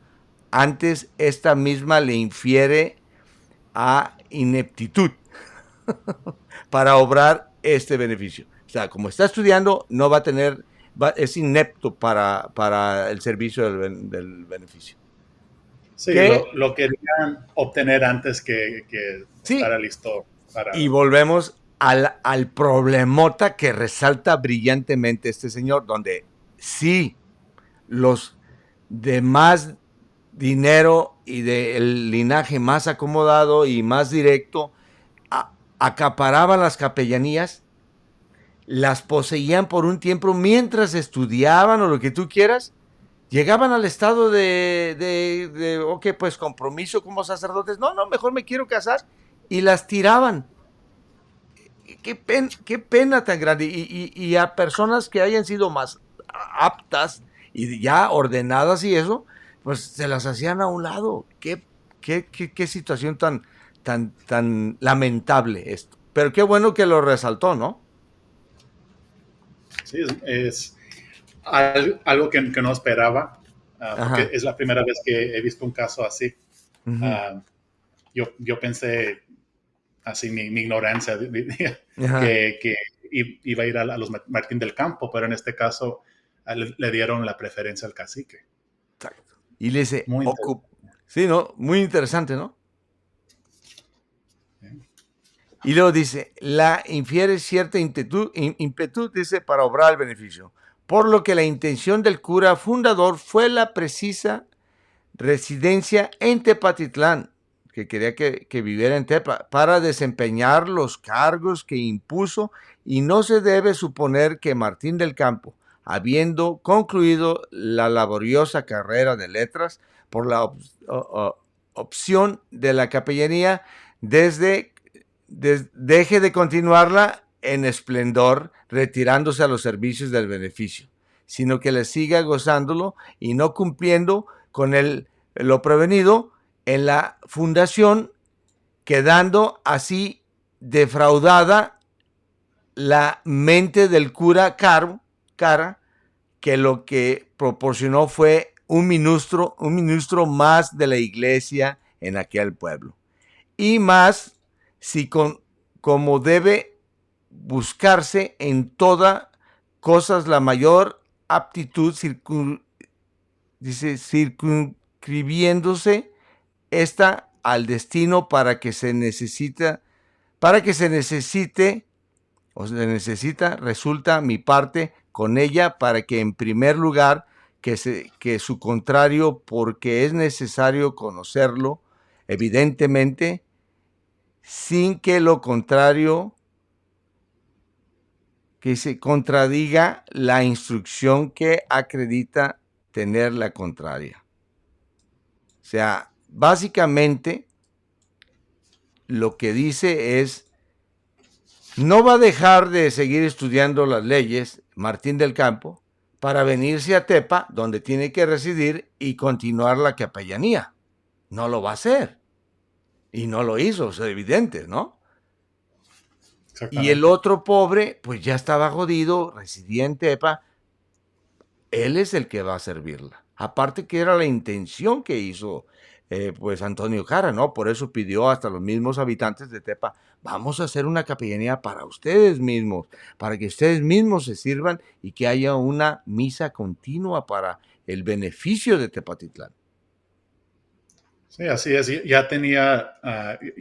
Antes esta misma le infiere a ineptitud para obrar este beneficio. O sea, como está estudiando, no va a tener, es inepto para el servicio del beneficio. sí, ¿Qué? lo querían obtener antes que Sí, estar listo y para... volvemos al problemota que resalta brillantemente este señor, donde sí, los de más dinero y del linaje más acomodado y más directo acaparaban las capellanías, las poseían por un tiempo mientras estudiaban o lo que tú quieras, llegaban al estado ok, pues compromiso como sacerdotes, no, mejor me quiero casar, y las tiraban. Qué pena tan grande. Y a personas que hayan sido más aptas y ya ordenadas y eso, pues se las hacían a un lado. Qué situación tan lamentable esto. Pero qué bueno que lo resaltó, ¿no? Sí, es algo que no esperaba, porque Ajá. es la primera vez que he visto un caso así. Uh -huh. Uh, yo pensé, así mi ignorancia, Ajá, que iba a ir a los Martín del Campo, pero en este caso le dieron la preferencia al cacique. exacto. Y le dice, Muy interesante. sí, ¿no? Muy interesante, ¿no? ¿Eh? Y luego dice, la infiere cierta impetud, dice, para obrar el beneficio. Por lo que la intención del cura fundador fue la precisa residencia en Tepatitlán, que quería que viviera en Tepa, para desempeñar los cargos que impuso, y no se debe suponer que Martín del Campo, habiendo concluido la laboriosa carrera de letras por la opción de la capellanía, deje de continuarla en esplendor, retirándose a los servicios del beneficio, sino que le siga gozándolo y no cumpliendo con lo prevenido en la fundación, quedando así defraudada la mente del cura Cara, que lo que proporcionó fue un ministro más de la iglesia en aquel pueblo. Y más si como debe buscarse en toda cosas la mayor aptitud, dice, circunscribiéndose esta al destino para que se necesite, o se necesita, resulta mi parte con ella, para que en primer lugar que su contrario, porque es necesario conocerlo, evidentemente, sin que lo contrario, que se contradiga la instrucción que acredita tener la contraria. O sea, básicamente lo que dice es, no va a dejar de seguir estudiando las leyes Martín del Campo para venirse a Tepa, donde tiene que residir, y continuar la capellanía. No lo va a hacer. Y no lo hizo, es evidente, ¿no? Y el Exactamente. otro pobre, pues ya estaba jodido, residía en Tepa. Él es el que va a servirla. Aparte que era la intención que hizo pues Antonio Cara, ¿no? Por eso pidió hasta los mismos habitantes de Tepa, vamos a hacer una capellanía para ustedes mismos, para que ustedes mismos se sirvan y que haya una misa continua para el beneficio de Tepatitlán. Sí, así es. Ya tenía,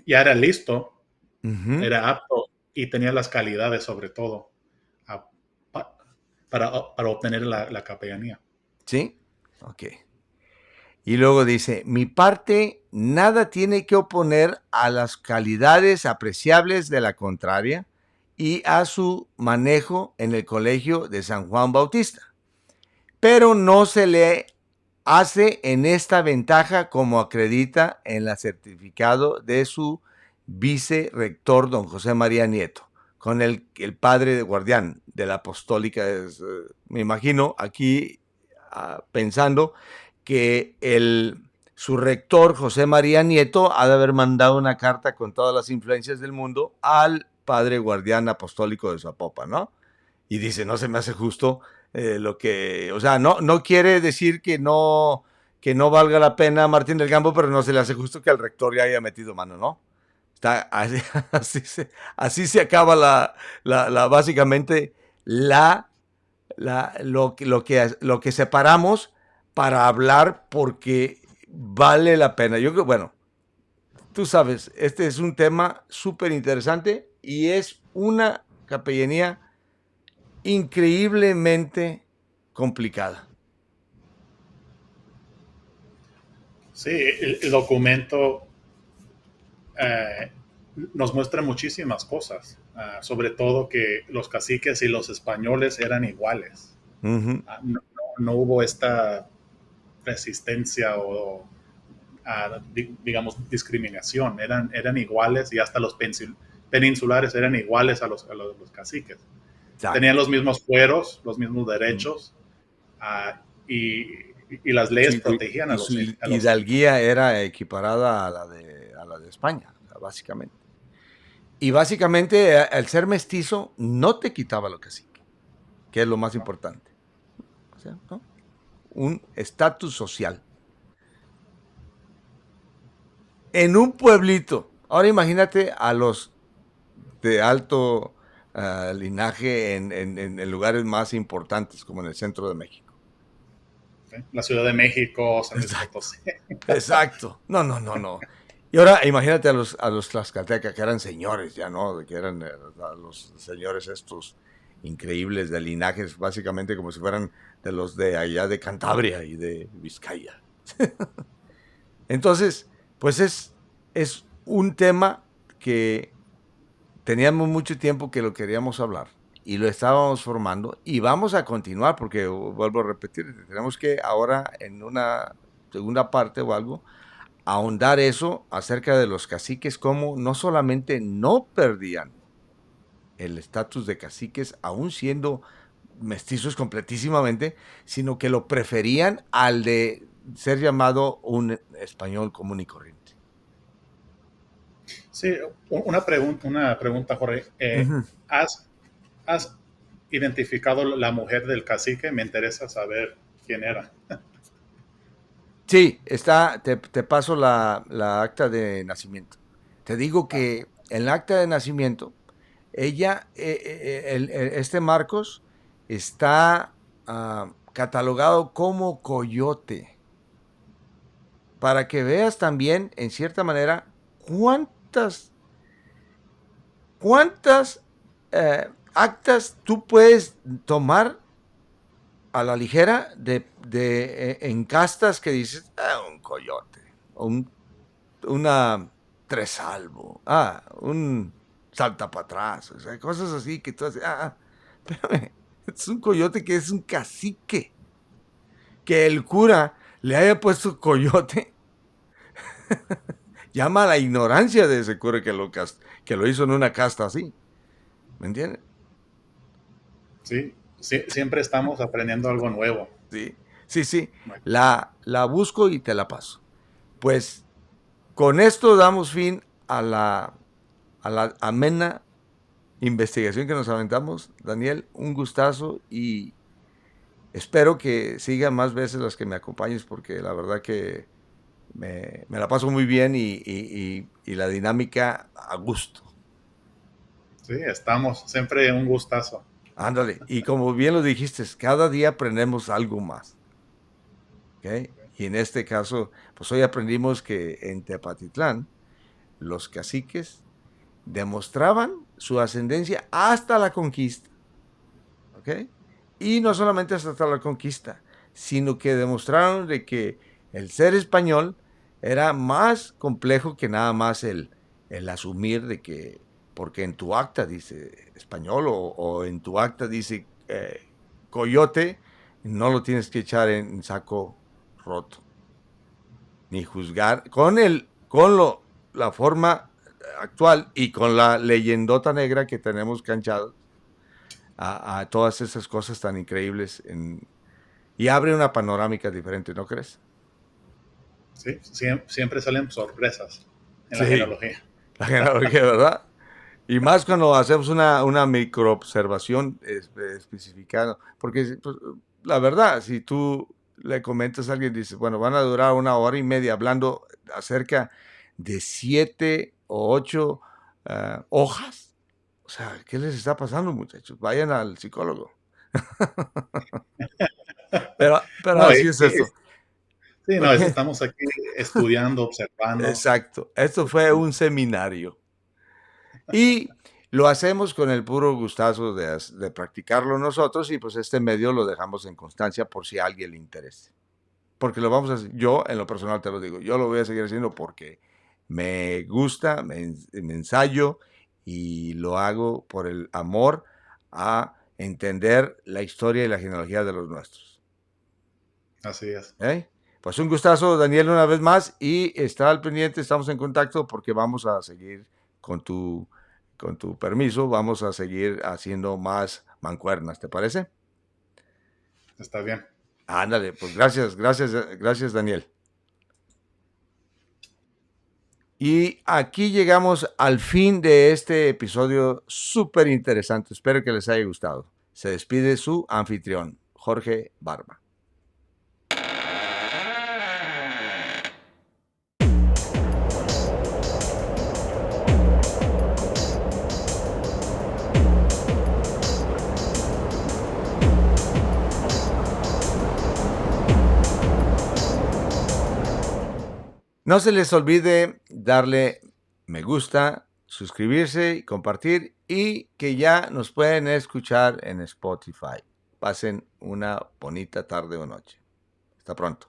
ya era listo, Ujú. era apto y tenía las calidades sobre todo ah, pa- para obtener la capellanía. ¿Sí? Ok. Y luego dice, mi parte nada tiene que oponer a las calidades apreciables de la contraria y a su manejo en el colegio de San Juan Bautista. Pero no se le hace en esta ventaja como acredita en el certificado de su vicerrector, don José María Nieto, con el padre de guardián de la apostólica. Me imagino aquí pensando que su rector, José María Nieto, ha de haber mandado una carta con todas las influencias del mundo al padre guardián apostólico de Zapopan, ¿no? Y dice, no se me hace justo lo que, o sea, no quiere decir que no valga la pena Martín del Campo, pero no se le hace justo que el rector ya haya metido mano, ¿no? Está, así se acaba básicamente lo que separamos para hablar porque vale la pena. Yo creo, bueno, tú sabes, este es un tema súper interesante y es una capellanía increíblemente complicada. Sí, el documento eh, nos muestra muchísimas cosas, sobre todo que los caciques y los españoles eran iguales. Ujú. No hubo esta resistencia o, digamos, discriminación. Eran iguales y hasta los peninsulares eran iguales los caciques. Tenían Exacto. los mismos fueros, los mismos Mm. derechos y, y, las leyes protegían Y su a los hidalguía era equiparada a la de España, básicamente. Y básicamente, el ser mestizo no te quitaba lo cacique, que es lo más ¿no? importante. O sea, ¿no? Un estatus social. en un pueblito. Ahora imagínate a los de alto linaje en lugares más importantes, como en el centro de México. ¿Sí? La Ciudad de México, San Luis Exacto, Potosí. exacto. No, no, no, no. Y ahora imagínate a los tlaxcaltecas, que eran señores ya, ¿no? Que eran a los señores estos increíbles de linajes, básicamente como si fueran de los de allá de Cantabria y de Vizcaya. Entonces, pues es un tema que teníamos mucho tiempo que lo queríamos hablar y lo estábamos formando y vamos a continuar porque vuelvo a repetir, tenemos que ahora en una segunda parte o algo ahondar eso acerca de los caciques, como no solamente no perdían el estatus de caciques, aún siendo mestizos completísimamente, sino que lo preferían al de ser llamado un español común y corriente. Sí, una pregunta, Jorge. Ujú. ¿Has identificado la mujer del cacique? Me interesa saber quién era. Sí, te paso la acta de nacimiento. Te digo Ah, que en la acta de nacimiento, ella, este Marcos, está catalogado como coyote. Para que veas también, en cierta manera, cuántas actas tú puedes tomar a la ligera en castas que dices, un coyote, o una tresalvo, un salta para atrás, o sea, cosas así que tú haces, espérame, es un coyote que es un cacique, que el cura le haya puesto coyote, llama a la ignorancia de ese cura que lo hizo en una casta así, ¿me entiendes? sí, sí, siempre estamos aprendiendo algo nuevo. Sí, sí, sí, Bueno, la busco y te la paso. Pues con esto damos fin a la amena investigación que nos aventamos. Daniel, un gustazo y espero que sigan más veces las que me acompañes porque la verdad que me la paso muy bien y la dinámica a gusto. sí, estamos. Siempre un gustazo. Ándale, y como bien lo dijiste, cada día aprendemos algo más. ¿Ok? Y en este caso, pues hoy aprendimos que en Tepatitlán los caciques demostraban su ascendencia hasta la conquista. ¿Ok? Y no solamente hasta la conquista, sino que demostraron de que el ser español era más complejo que nada más el asumir de que, porque en tu acta dice español o en tu acta dice coyote, no lo tienes que echar en saco roto, ni juzgar la forma actual y con la leyendota negra que tenemos canchado a todas esas cosas tan increíbles y abre una panorámica diferente, ¿no crees? Sí, siempre salen sorpresas en la Sí, genealogía. la genealogía, ¿verdad? Y más cuando hacemos una microobservación especificada, porque pues, la verdad, si tú le comentas a alguien, dices, bueno, van a durar una hora y media hablando acerca de 7 o 8 hojas. O sea, ¿qué les está pasando, muchachos? Vayan al psicólogo. Pero No, así es esto. sí, no, Ok, estamos aquí estudiando, observando. exacto. Esto fue un seminario. Y lo hacemos con el puro gustazo de practicarlo nosotros y pues este medio lo dejamos en constancia por si a alguien le interese. Porque lo vamos a hacer, yo en lo personal te lo digo, yo lo voy a seguir haciendo porque me gusta, me ensayo y lo hago por el amor a entender la historia y la genealogía de los nuestros. Así es. ¿Eh? Pues un gustazo, Daniel, una vez más y está al pendiente, estamos en contacto porque vamos a seguir con con tu permiso, vamos a seguir haciendo más mancuernas, ¿te parece? Está bien. Ándale, pues gracias, gracias, gracias, Daniel. Y aquí llegamos al fin de este episodio súper interesante. Espero que les haya gustado. Se despide su anfitrión, Jorge Barba. No se les olvide darle me gusta, suscribirse y compartir, y que ya nos pueden escuchar en Spotify. Pasen una bonita tarde o noche. Hasta pronto.